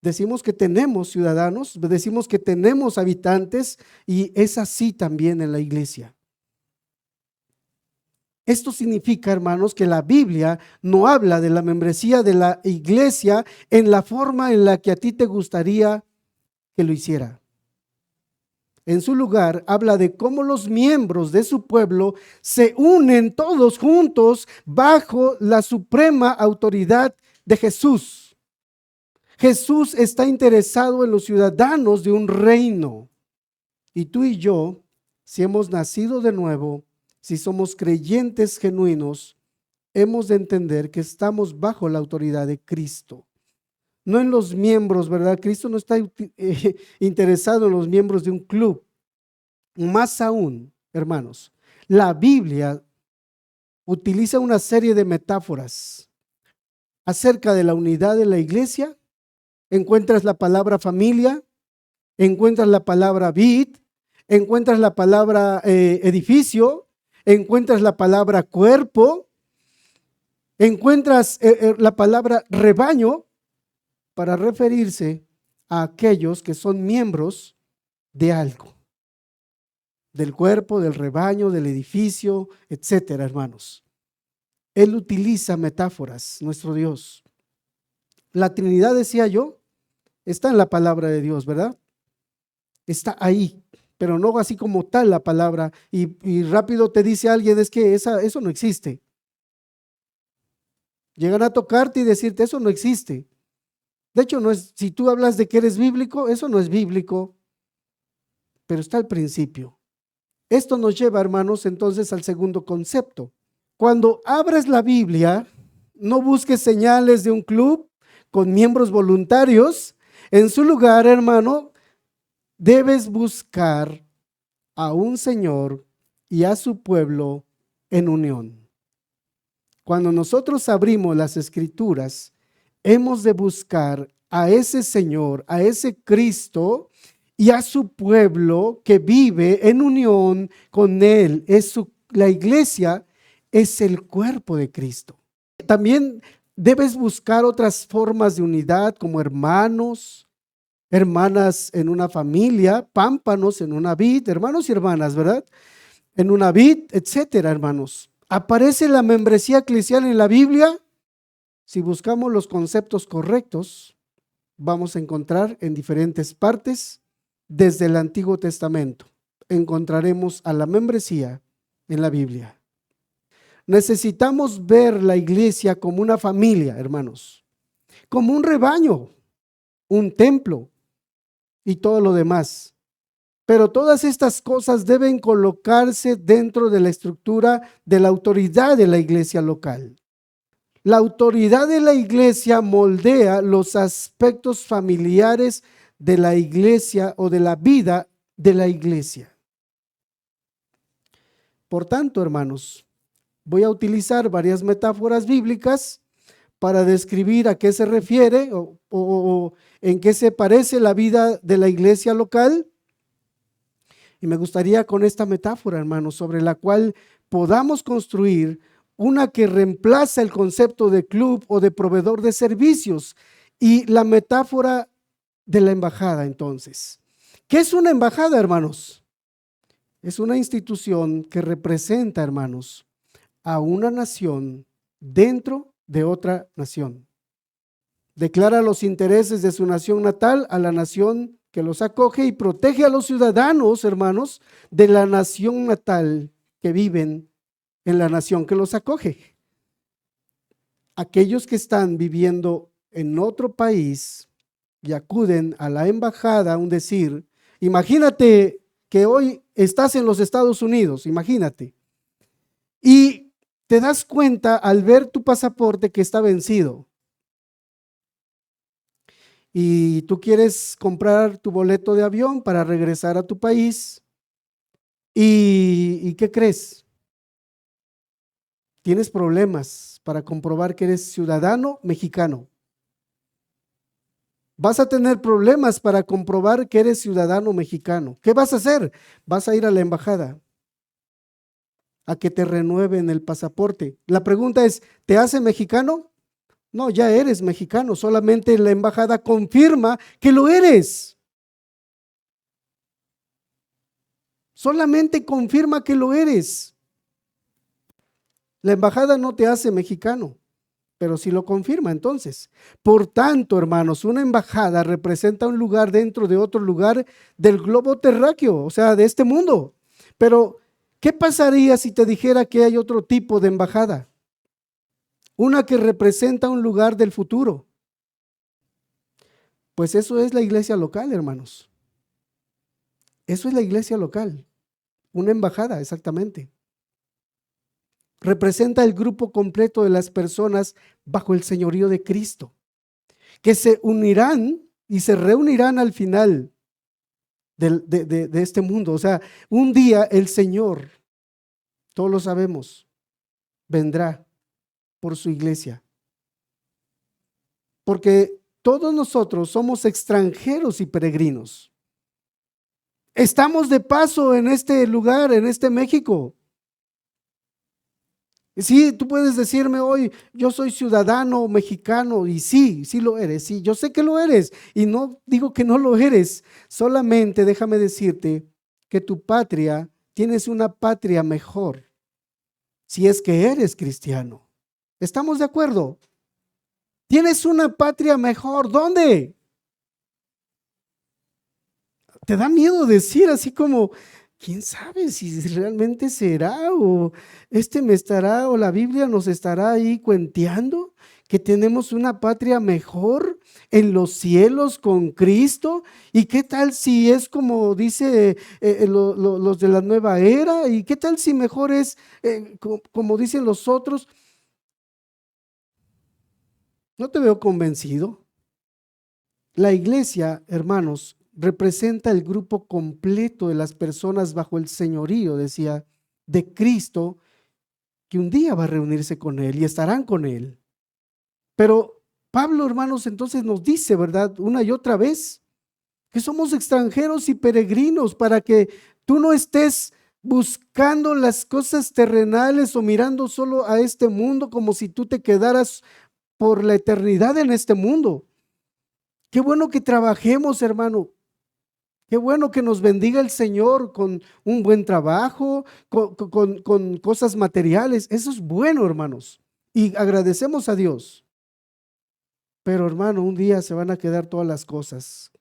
Decimos que tenemos ciudadanos, decimos que tenemos habitantes, y es así también en la iglesia. Esto significa, hermanos, que la Biblia no habla de la membresía de la iglesia en la forma en la que a ti te gustaría que lo hiciera. En su lugar, habla de cómo los miembros de su pueblo se unen todos juntos bajo la suprema autoridad de Jesús. Jesús está interesado en los ciudadanos de un reino. Y tú y yo, si hemos nacido de nuevo, si somos creyentes genuinos, hemos de entender que estamos bajo la autoridad de Cristo. No en los miembros, ¿verdad? Cristo no está interesado en los miembros de un club. Más aún, hermanos, la Biblia utiliza una serie de metáforas acerca de la unidad de la iglesia. Encuentras la palabra familia, encuentras la palabra vid, encuentras la palabra edificio, encuentras la palabra cuerpo, encuentras la palabra rebaño para referirse a aquellos que son miembros de algo, del cuerpo, del rebaño, del edificio, etcétera, hermanos. Él utiliza metáforas, nuestro Dios. La Trinidad, decía yo, está en la palabra de Dios, ¿verdad? Está ahí, pero no así como tal la palabra, y rápido te dice alguien, es que eso no existe. Llegan a tocarte y decirte, eso no existe. De hecho, no es, si tú hablas de que eres bíblico, eso no es bíblico, pero está al principio. Esto nos lleva, hermanos, entonces al segundo concepto. Cuando abres la Biblia, no busques señales de un club con miembros voluntarios. En su lugar, hermano, debes buscar a un Señor y a su pueblo en unión. Cuando nosotros abrimos las Escrituras, hemos de buscar a ese Señor, a ese Cristo y a su pueblo que vive en unión con Él. La iglesia es el cuerpo de Cristo. También debes buscar otras formas de unidad como hermanos, hermanas en una familia, pámpanos en una vid, hermanos y hermanas, ¿verdad? En una vid, etcétera, hermanos. ¿Aparece la membresía eclesial en la Biblia? Si buscamos los conceptos correctos, vamos a encontrar en diferentes partes desde el Antiguo Testamento. Encontraremos a la membresía en la Biblia. Necesitamos ver la iglesia como una familia, hermanos, como un rebaño, un templo y todo lo demás. Pero todas estas cosas deben colocarse dentro de la estructura de la autoridad de la iglesia local. La autoridad de la iglesia moldea los aspectos familiares de la iglesia o de la vida de la iglesia. Por tanto, hermanos, voy a utilizar varias metáforas bíblicas para describir a qué se refiere o en qué se parece la vida de la iglesia local. Y me gustaría con esta metáfora, hermanos, sobre la cual podamos construir una que reemplaza el concepto de club o de proveedor de servicios, y la metáfora de la embajada. Entonces, ¿qué es una embajada, hermanos? Es una institución que representa, hermanos, a una nación dentro de otra nación. Declara los intereses de su nación natal a la nación que los acoge y protege a los ciudadanos, hermanos, de la nación natal que viven en la nación que los acoge. Aquellos que están viviendo en otro país y acuden a la embajada, un decir, imagínate que hoy estás en los Estados Unidos, imagínate, y te das cuenta al ver tu pasaporte que está vencido. Y tú quieres comprar tu boleto de avión para regresar a tu país. ¿Y qué crees? Tienes problemas para comprobar que eres ciudadano mexicano. Vas a tener problemas para comprobar que eres ciudadano mexicano. ¿Qué vas a hacer? Vas a ir a la embajada a que te renueven el pasaporte. La pregunta es, ¿te hace mexicano? No, ya eres mexicano, solamente la embajada confirma que lo eres. Solamente confirma que lo eres. La embajada no te hace mexicano, pero sí lo confirma entonces. Por tanto, hermanos, una embajada representa un lugar dentro de otro lugar del globo terráqueo, o sea, de este mundo. Pero, ¿qué pasaría si te dijera que hay otro tipo de embajada? Una que representa un lugar del futuro. Pues eso es la iglesia local, hermanos. Eso es la iglesia local. Una embajada, exactamente. Representa el grupo completo de las personas bajo el señorío de Cristo, que se unirán y se reunirán al final de este mundo. O sea, un día el Señor, todos lo sabemos, vendrá por su iglesia. Porque todos nosotros somos extranjeros y peregrinos. Estamos de paso en este lugar, en este México. Sí, tú puedes decirme hoy, yo soy ciudadano mexicano, y sí, sí lo eres, sí, yo sé que lo eres, y no digo que no lo eres, solamente déjame decirte que tu patria, tienes una patria mejor, si es que eres cristiano. ¿Estamos de acuerdo? Tienes una patria mejor, ¿dónde? Te da miedo decir así como, ¿quién sabe si realmente será o me estará o la Biblia nos estará ahí cuenteando que tenemos una patria mejor en los cielos con Cristo? ¿Y qué tal si es como dice los de la nueva era? ¿Y qué tal si mejor es como dicen los otros? No te veo convencido. La iglesia, hermanos, representa el grupo completo de las personas bajo el señorío, decía, de Cristo, que un día va a reunirse con Él y estarán con Él. Pero Pablo, hermanos, entonces nos dice, ¿verdad? Una y otra vez, que somos extranjeros y peregrinos, para que tú no estés buscando las cosas terrenales o mirando solo a este mundo como si tú te quedaras por la eternidad en este mundo. Qué bueno que trabajemos, hermano. Qué bueno que nos bendiga el Señor con un buen trabajo, con cosas materiales. Eso es bueno, hermanos. Y agradecemos a Dios. Pero, hermano, un día se van a quedar todas las cosas.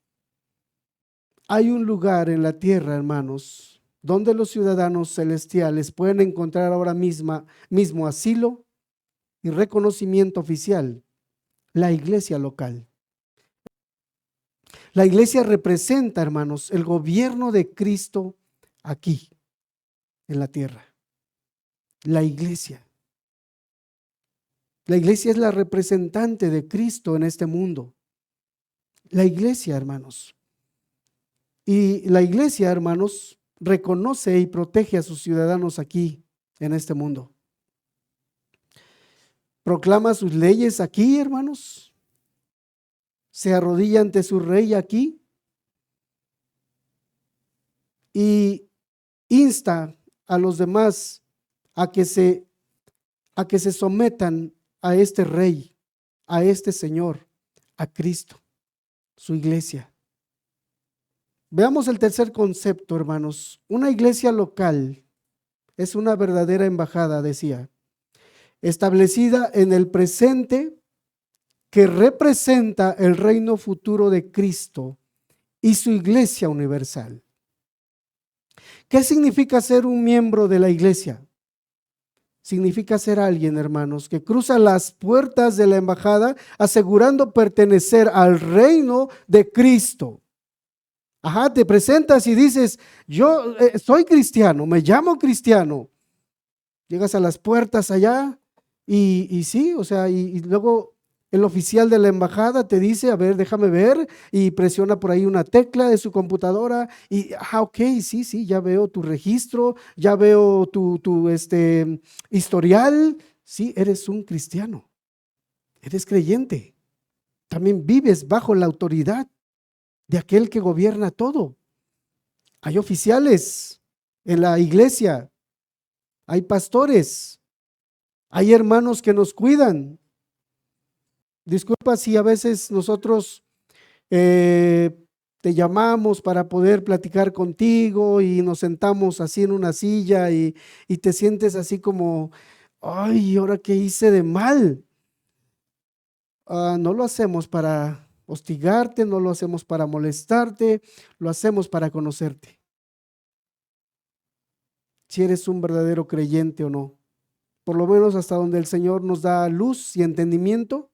Hay un lugar en la tierra, hermanos, donde los ciudadanos celestiales pueden encontrar ahora mismo asilo y reconocimiento oficial: la iglesia local. La iglesia representa, hermanos, el gobierno de Cristo aquí, en la tierra. La iglesia. La iglesia es la representante de Cristo en este mundo. La iglesia, hermanos. Y la iglesia, hermanos, reconoce y protege a sus ciudadanos aquí, en este mundo. Proclama sus leyes aquí, hermanos. Se arrodilla ante su rey aquí. Y insta a los demás a que se sometan a este rey, a este Señor, a Cristo, su iglesia. Veamos el tercer concepto, hermanos. Una iglesia local es una verdadera embajada, decía, establecida en el presente, que representa el reino futuro de Cristo y su iglesia universal. ¿Qué significa ser un miembro de la iglesia? Significa ser alguien, hermanos, que cruza las puertas de la embajada asegurando pertenecer al reino de Cristo. Ajá, te presentas y dices, yo soy cristiano, me llamo cristiano. Llegas a las puertas allá y sí, o sea, y luego el oficial de la embajada te dice, a ver, déjame ver, y presiona por ahí una tecla de su computadora y, ok, sí, ya veo tu registro, ya veo tu historial. Sí, eres un cristiano, eres creyente. También vives bajo la autoridad de aquel que gobierna todo. Hay oficiales en la iglesia, hay pastores, hay hermanos que nos cuidan. Disculpa si a veces nosotros te llamamos para poder platicar contigo y nos sentamos así en una silla y te sientes así como, ay, ¿ahora qué hice de mal? No lo hacemos para hostigarte, no lo hacemos para molestarte, lo hacemos para conocerte. Si eres un verdadero creyente o no. Por lo menos hasta donde el Señor nos da luz y entendimiento.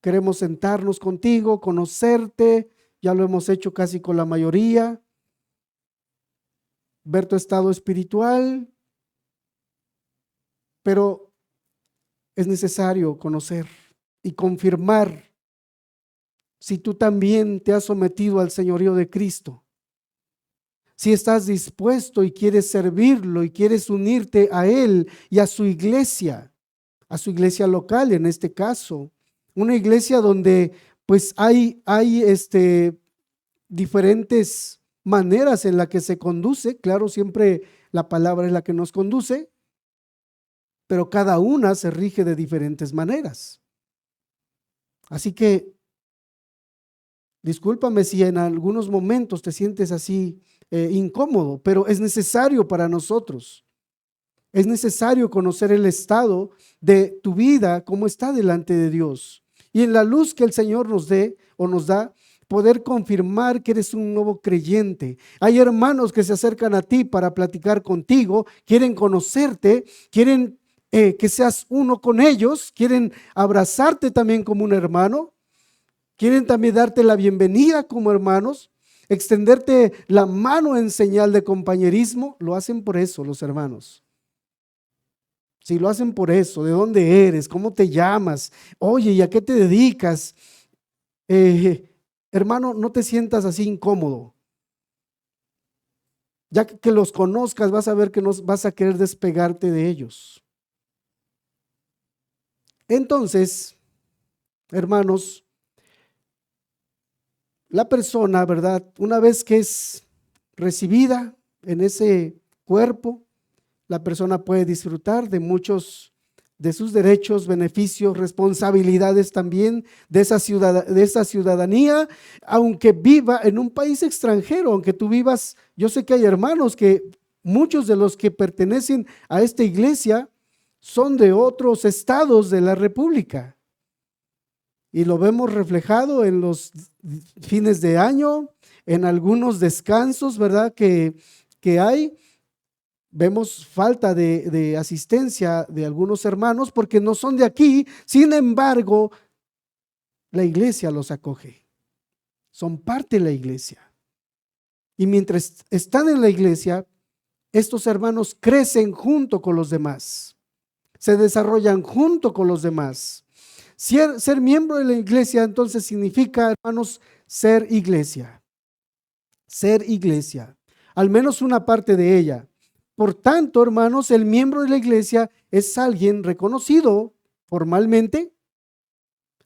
Queremos sentarnos contigo, conocerte, ya lo hemos hecho casi con la mayoría, ver tu estado espiritual, pero es necesario conocer y confirmar si tú también te has sometido al señorío de Cristo, si estás dispuesto y quieres servirlo y quieres unirte a Él y a su iglesia local en este caso. Una iglesia donde pues hay diferentes maneras en la que se conduce. Claro, siempre la palabra es la que nos conduce, pero cada una se rige de diferentes maneras. Así que, discúlpame si en algunos momentos te sientes así incómodo, pero es necesario para nosotros. Es necesario conocer el estado de tu vida, cómo está delante de Dios. Y en la luz que el Señor nos dé o nos da, poder confirmar que eres un nuevo creyente. Hay hermanos que se acercan a ti para platicar contigo, quieren conocerte, quieren que seas uno con ellos, quieren abrazarte también como un hermano, quieren también darte la bienvenida como hermanos, extenderte la mano en señal de compañerismo. Lo hacen por eso los hermanos. Si lo hacen por eso, ¿de dónde eres? ¿Cómo te llamas? Oye, ¿y a qué te dedicas? Hermano, no te sientas así incómodo. Ya que los conozcas, vas a ver que no vas a querer despegarte de ellos. Entonces, hermanos, la persona, ¿verdad? Una vez que es recibida en ese cuerpo, la persona puede disfrutar de muchos de sus derechos, beneficios, responsabilidades también de esa ciudadanía, aunque viva en un país extranjero, aunque tú vivas. Yo sé que hay hermanos que muchos de los que pertenecen a esta iglesia son de otros estados de la República. Y lo vemos reflejado en los fines de año, en algunos descansos, ¿verdad? Que que hay. Vemos falta de asistencia de algunos hermanos porque no son de aquí, sin embargo, la iglesia los acoge. Son parte de la iglesia. Y mientras están en la iglesia, estos hermanos crecen junto con los demás, se desarrollan junto con los demás. Ser miembro de la iglesia entonces significa, hermanos, ser iglesia. Ser iglesia, al menos una parte de ella. Por tanto, hermanos, el miembro de la iglesia es alguien reconocido formalmente.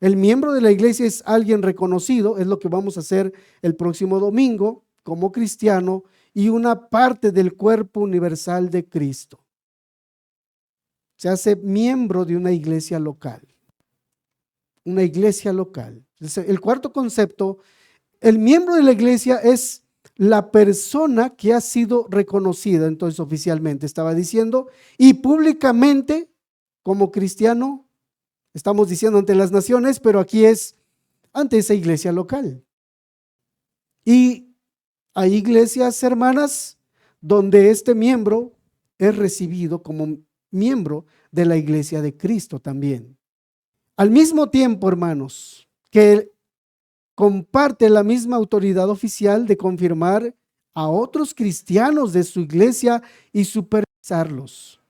El miembro de la iglesia es alguien reconocido, es lo que vamos a hacer el próximo domingo como cristiano y una parte del cuerpo universal de Cristo. Se hace miembro de una iglesia local. Una iglesia local. El cuarto concepto, el miembro de la iglesia es la persona que ha sido reconocida, entonces oficialmente estaba diciendo, y públicamente como cristiano, estamos diciendo ante las naciones, pero aquí es ante esa iglesia local. Y hay iglesias hermanas donde este miembro es recibido como miembro de la iglesia de Cristo también. Al mismo tiempo, hermanos, que comparte la misma autoridad oficial de confirmar a otros cristianos de su iglesia y supervisarlos.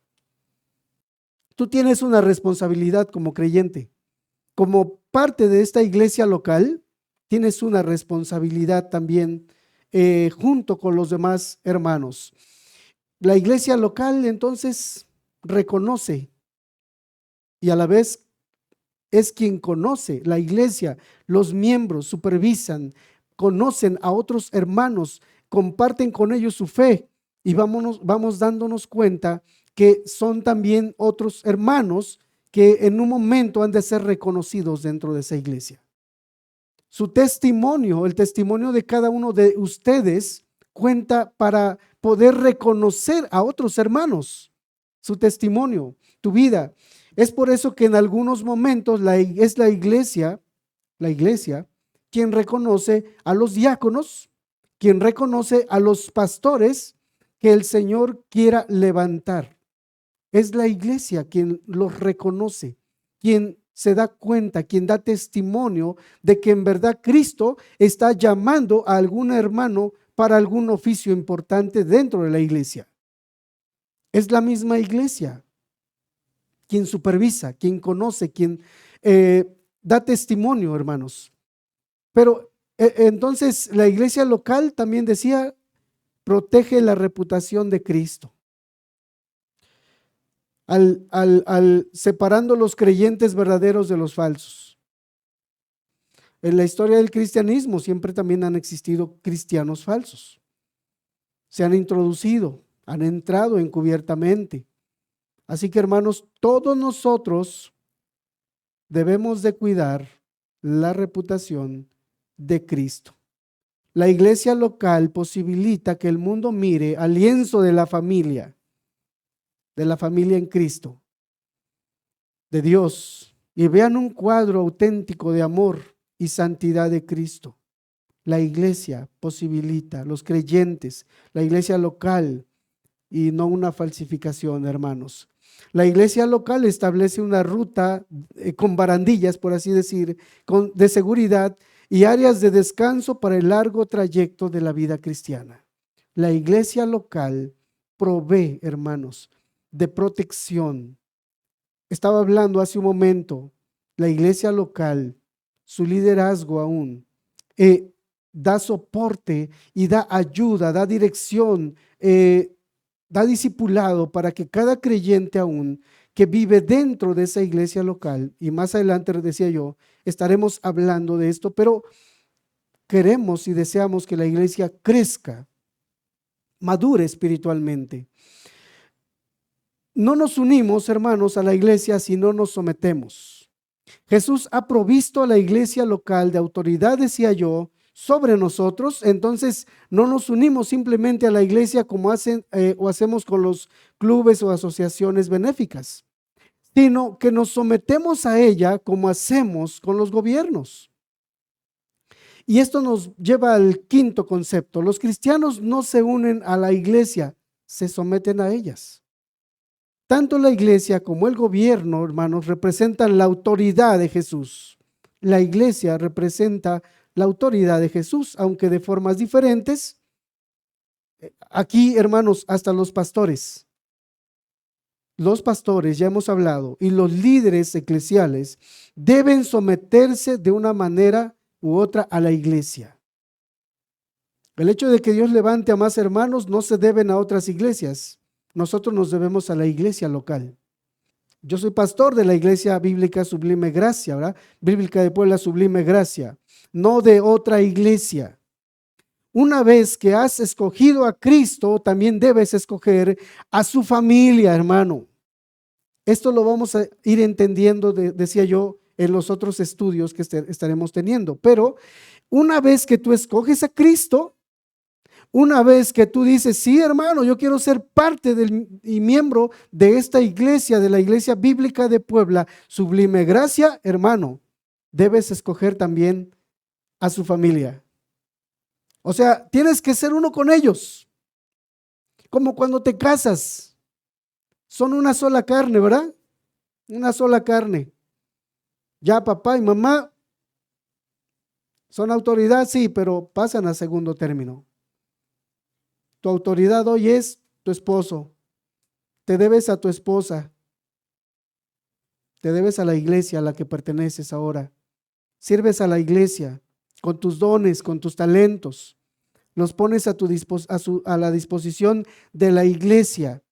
Tú tienes una responsabilidad como creyente. Como parte de esta iglesia local, tienes una responsabilidad también junto con los demás hermanos. La iglesia local entonces reconoce y a la vez es quien conoce la iglesia, los miembros supervisan, conocen a otros hermanos, comparten con ellos su fe y vamos dándonos cuenta que son también otros hermanos que en un momento han de ser reconocidos dentro de esa iglesia. Su testimonio, el testimonio de cada uno de ustedes cuenta para poder reconocer a otros hermanos. Su testimonio, tu vida. Es por eso que en algunos momentos es la iglesia quien reconoce a los diáconos, quien reconoce a los pastores que el Señor quiera levantar. Es la iglesia quien los reconoce, quien se da cuenta, quien da testimonio de que en verdad Cristo está llamando a algún hermano para algún oficio importante dentro de la iglesia. Es la misma iglesia quien supervisa, quien conoce, quien da testimonio, hermanos. Pero entonces la iglesia local también decía, protege la reputación de Cristo. Al separando los creyentes verdaderos de los falsos. En la historia del cristianismo siempre también han existido cristianos falsos. Se han introducido, han entrado encubiertamente. Así que, hermanos, todos nosotros debemos de cuidar la reputación de Cristo. La iglesia local posibilita que el mundo mire al lienzo de la familia en Cristo, de Dios, y vean un cuadro auténtico de amor y santidad de Cristo. La iglesia posibilita, los creyentes, la iglesia local, y no una falsificación, hermanos. La iglesia local establece una ruta con barandillas, por así decir, de seguridad y áreas de descanso para el largo trayecto de la vida cristiana. La iglesia local provee, hermanos, de protección. Estaba hablando hace un momento, la iglesia local, su liderazgo aún, da soporte y da ayuda, da dirección, da discipulado para que cada creyente aún que vive dentro de esa iglesia local, y más adelante decía yo, estaremos hablando de esto, pero queremos y deseamos que la iglesia crezca, madure espiritualmente. No nos unimos, hermanos, a la iglesia si no nos sometemos. Jesús ha provisto a la iglesia local de autoridad, decía yo, sobre nosotros. Entonces no nos unimos simplemente a la iglesia como hacemos con los clubes o asociaciones benéficas, sino que nos sometemos a ella como hacemos con los gobiernos. Y esto nos lleva al quinto concepto. Los cristianos no se unen a la iglesia, se someten a ellas. Tanto la iglesia como el gobierno, hermanos, representan la autoridad de Jesús. La iglesia representa la autoridad de Jesús, aunque de formas diferentes. Aquí, hermanos, hasta los pastores, ya hemos hablado, y los líderes eclesiales deben someterse de una manera u otra a la iglesia. El hecho de que Dios levante a más hermanos no se deben a otras iglesias. Nosotros nos debemos a la iglesia local. Yo soy pastor de la Iglesia Bíblica Sublime Gracia, ¿verdad? Bíblica de Puebla Sublime Gracia, no de otra iglesia. Una vez que has escogido a Cristo, también debes escoger a su familia, hermano. Esto lo vamos a ir entendiendo, decía yo, en los otros estudios que estaremos teniendo. Pero una vez que tú escoges a Cristo, una vez que tú dices, sí, hermano, yo quiero ser parte y miembro de esta iglesia, de la Iglesia Bíblica de Puebla, Sublime Gracia, hermano, debes escoger también a su familia. O sea, tienes que ser uno con ellos. Como cuando te casas, son una sola carne, ¿verdad? Una sola carne. Ya papá y mamá son autoridad, sí, pero pasan a segundo término. Tu autoridad hoy es tu esposo. Te debes a tu esposa. Te debes a la iglesia a la que perteneces ahora. Sirves a la iglesia con tus dones, con tus talentos. Los pones a la disposición de la iglesia.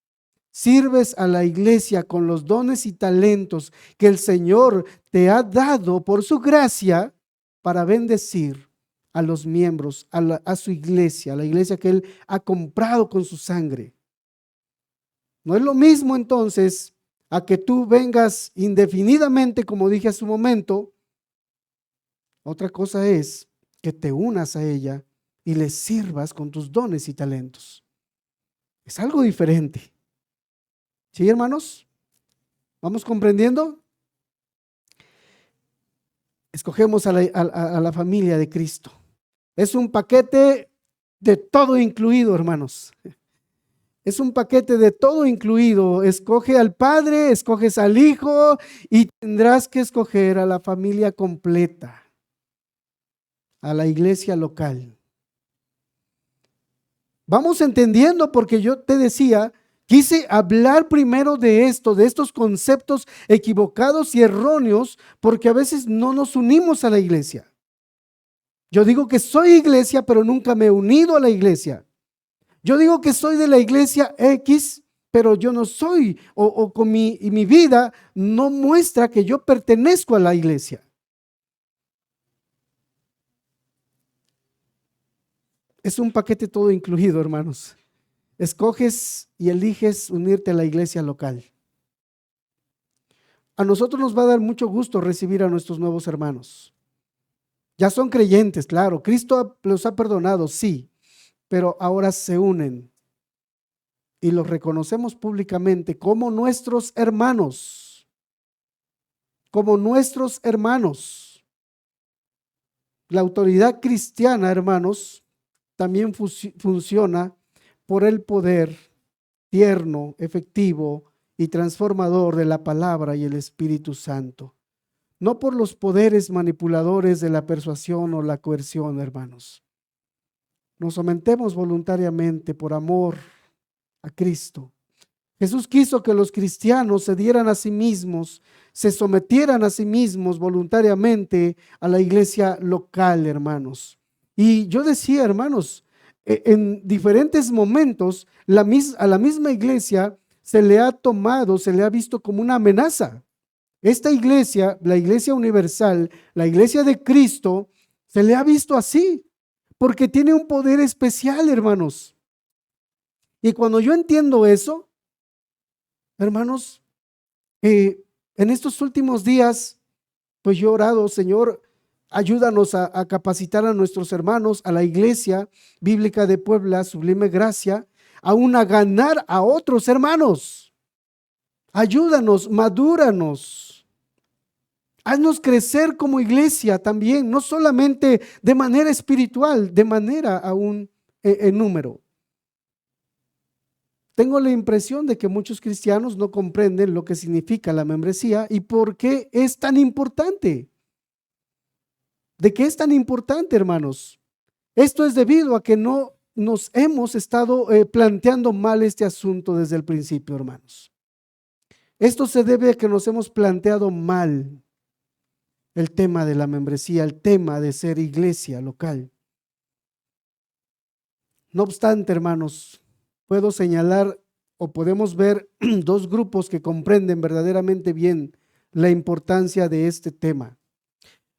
Sirves a la iglesia con los dones y talentos que el Señor te ha dado por su gracia para bendecir a los miembros, a su iglesia, a la iglesia que Él ha comprado con su sangre. No es lo mismo entonces a que tú vengas indefinidamente, como dije hace un momento. Otra cosa es que te unas a ella y le sirvas con tus dones y talentos. Es algo diferente. ¿Sí, hermanos? ¿Vamos comprendiendo? Escogemos a la familia de Cristo. Es un paquete de todo incluido, hermanos. Es un paquete de todo incluido. Escoge al Padre, escoges al Hijo y tendrás que escoger a la familia completa, a la iglesia local. Vamos entendiendo, porque yo te decía, quise hablar primero de esto, de estos conceptos equivocados y erróneos, porque a veces no nos unimos a la iglesia. Yo digo que soy iglesia, pero nunca me he unido a la iglesia. Yo digo que soy de la iglesia X, pero yo no soy, con mi vida no muestra que yo pertenezco a la iglesia. Es un paquete todo incluido, hermanos. Escoges y eliges unirte a la iglesia local. A nosotros nos va a dar mucho gusto recibir a nuestros nuevos hermanos. Ya son creyentes, claro. Cristo los ha perdonado, sí, pero ahora se unen y los reconocemos públicamente como nuestros hermanos. Como nuestros hermanos. La autoridad cristiana, hermanos, también funciona por el poder tierno, efectivo y transformador de la palabra y el Espíritu Santo. No por los poderes manipuladores de la persuasión o la coerción, hermanos. Nos sometemos voluntariamente por amor a Cristo. Jesús quiso que los cristianos se dieran a sí mismos, se sometieran a sí mismos voluntariamente a la iglesia local, hermanos. Y yo decía, hermanos, en diferentes momentos a la misma iglesia se le ha tomado, se le ha visto como una amenaza. Esta iglesia, la iglesia universal, la iglesia de Cristo, se le ha visto así, porque tiene un poder especial, hermanos. Y cuando yo entiendo eso, hermanos, en estos últimos días, pues yo he orado, Señor, ayúdanos a capacitar a nuestros hermanos, a la iglesia bíblica de Puebla, Sublime Gracia, aún a ganar a otros hermanos. Ayúdanos, madúranos. Haznos crecer como iglesia también, no solamente de manera espiritual, de manera aún en número. Tengo la impresión de que muchos cristianos no comprenden lo que significa la membresía y por qué es tan importante. ¿De qué es tan importante, hermanos? Esto es debido a que no nos hemos estado planteando mal este asunto desde el principio, hermanos. Esto se debe a que nos hemos planteado mal el tema de la membresía, el tema de ser iglesia local. No obstante, hermanos, puedo señalar o podemos ver dos grupos que comprenden verdaderamente bien la importancia de este tema.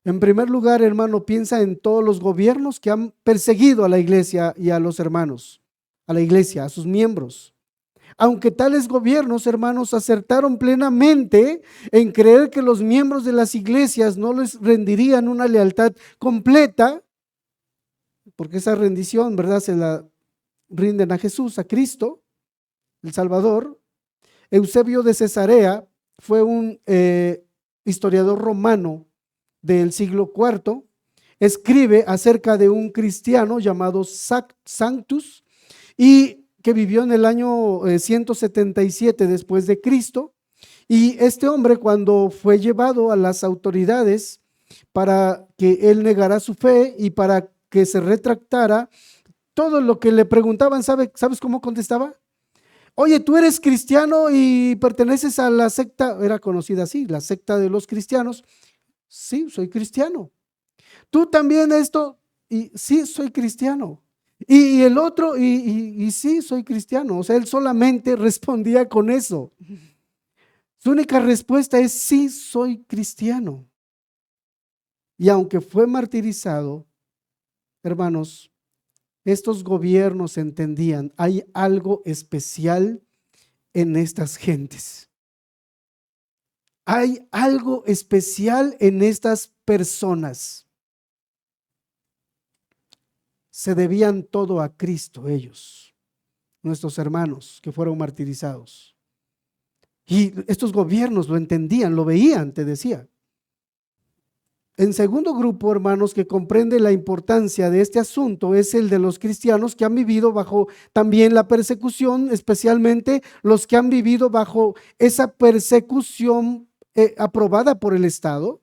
En primer lugar, hermano, piensa en todos los gobiernos que han perseguido a la iglesia y a los hermanos, a la iglesia, a sus miembros. Aunque tales gobiernos, hermanos, acertaron plenamente en creer que los miembros de las iglesias no les rendirían una lealtad completa, porque esa rendición, ¿verdad?, se la rinden a Jesús, a Cristo, el Salvador. Eusebio de Cesarea fue un historiador romano del siglo IV, escribe acerca de un cristiano llamado Sanctus y que vivió en el año 177 después de Cristo. Y este hombre, cuando fue llevado a las autoridades para que él negara su fe y para que se retractara, todo lo que le preguntaban, ¿sabes cómo contestaba? Oye, tú eres cristiano y perteneces a la secta, era conocida así, la secta de los cristianos. Sí, soy cristiano. Tú también esto, y sí, soy cristiano. Y el otro, y sí, soy cristiano. O sea, él solamente respondía con eso. Su única respuesta es sí, soy cristiano. Y aunque fue martirizado, hermanos, estos gobiernos entendían, hay algo especial en estas gentes. Hay algo especial en estas personas. Se debían todo a Cristo ellos, nuestros hermanos que fueron martirizados. Y estos gobiernos lo entendían, lo veían, te decía. En segundo grupo, hermanos, que comprende la importancia de este asunto es el de los cristianos que han vivido bajo también la persecución, especialmente los que han vivido bajo esa persecución aprobada por el Estado.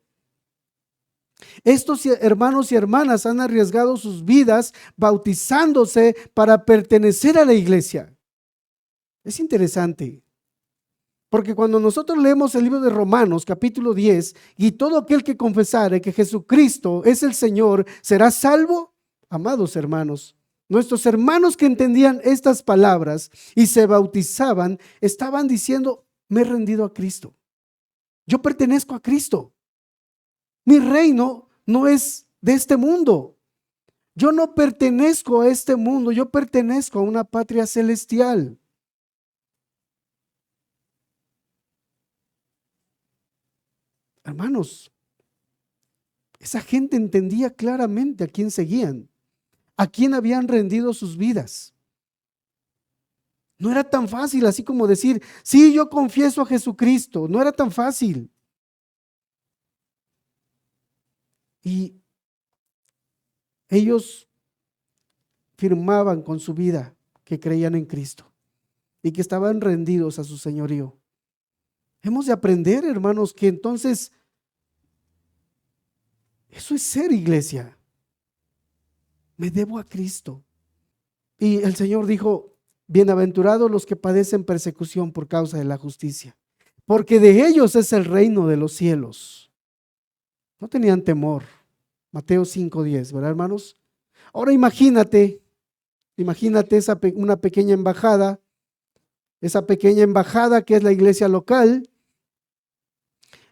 Estos hermanos y hermanas han arriesgado sus vidas bautizándose para pertenecer a la iglesia. Es interesante. Porque cuando nosotros leemos el libro de Romanos, capítulo 10, y todo aquel que confesare que Jesucristo es el Señor, será salvo. Amados hermanos, nuestros hermanos que entendían estas palabras y se bautizaban, estaban diciendo, me he rendido a Cristo. Yo pertenezco a Cristo. Mi reino no es de este mundo. Yo no pertenezco a este mundo, yo pertenezco a una patria celestial. Hermanos, esa gente entendía claramente a quién seguían, a quién habían rendido sus vidas. No era tan fácil así como decir, sí, yo confieso a Jesucristo. No era tan fácil. Y ellos firmaban con su vida que creían en Cristo y que estaban rendidos a su señorío. Hemos de aprender, hermanos, que entonces eso es ser iglesia. Me debo a Cristo. Y el Señor dijo, bienaventurados los que padecen persecución por causa de la justicia, porque de ellos es el reino de los cielos. No tenían temor. Mateo 5:10, ¿verdad, hermanos? Ahora imagínate una pequeña embajada, esa pequeña embajada que es la iglesia local,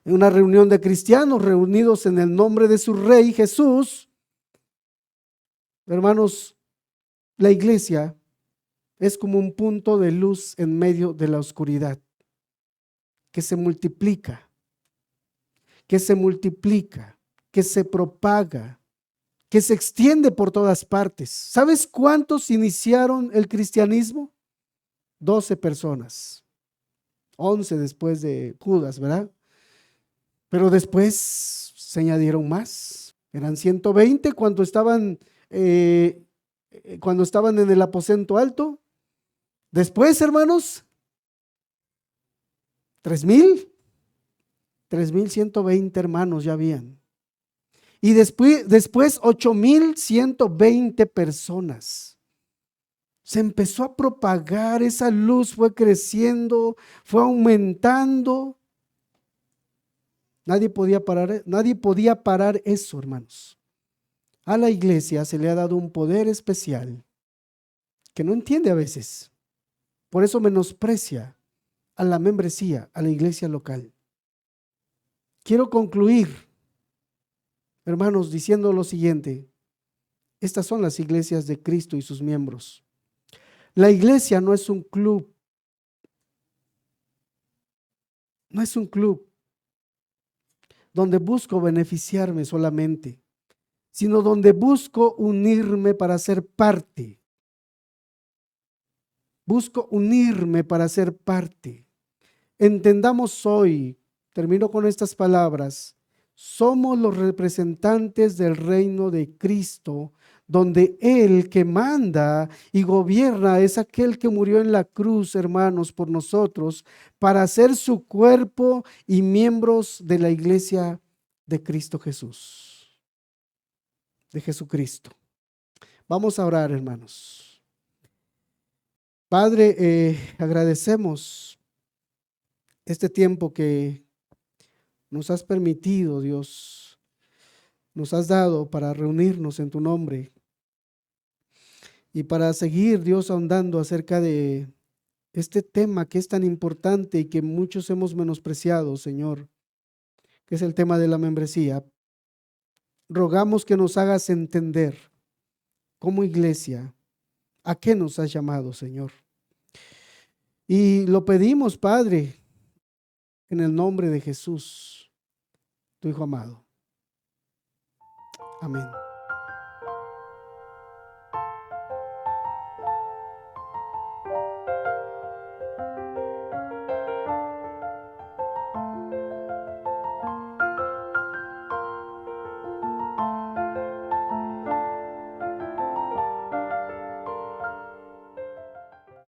en una reunión de cristianos reunidos en el nombre de su rey Jesús. Hermanos, la iglesia es como un punto de luz en medio de la oscuridad, que se multiplica, que se propaga, que se extiende por todas partes. ¿Sabes cuántos iniciaron el cristianismo? 12 personas, 11 después de Judas, ¿verdad? Pero después se añadieron más. Eran 120 cuando estaban en el aposento alto. Después, hermanos, 3,000. 3,120 hermanos ya habían. Y después 8,120 personas. Se empezó a propagar, esa luz fue creciendo, fue aumentando. Nadie podía parar eso, hermanos. A la iglesia se le ha dado un poder especial que no entiende a veces. Por eso menosprecia a la membresía, a la iglesia local. Quiero concluir, hermanos, diciendo lo siguiente. Estas son las iglesias de Cristo y sus miembros. La iglesia no es un club. No es un club donde busco beneficiarme solamente, sino donde busco unirme para ser parte. Busco unirme para ser parte. Entendamos hoy, termino con estas palabras, somos los representantes del reino de Cristo, donde Él que manda y gobierna es aquel que murió en la cruz, hermanos, por nosotros, para ser su cuerpo y miembros de la iglesia de Cristo Jesús, de Jesucristo. Vamos a orar, hermanos. Padre, agradecemos este tiempo que nos has permitido, Dios, nos has dado para reunirnos en tu nombre y para seguir, Dios, ahondando acerca de este tema que es tan importante y que muchos hemos menospreciado, Señor, que es el tema de la membresía. Rogamos que nos hagas entender como iglesia a qué nos has llamado, Señor. Y lo pedimos, Padre, en el nombre de Jesús, tu Hijo amado. Amén.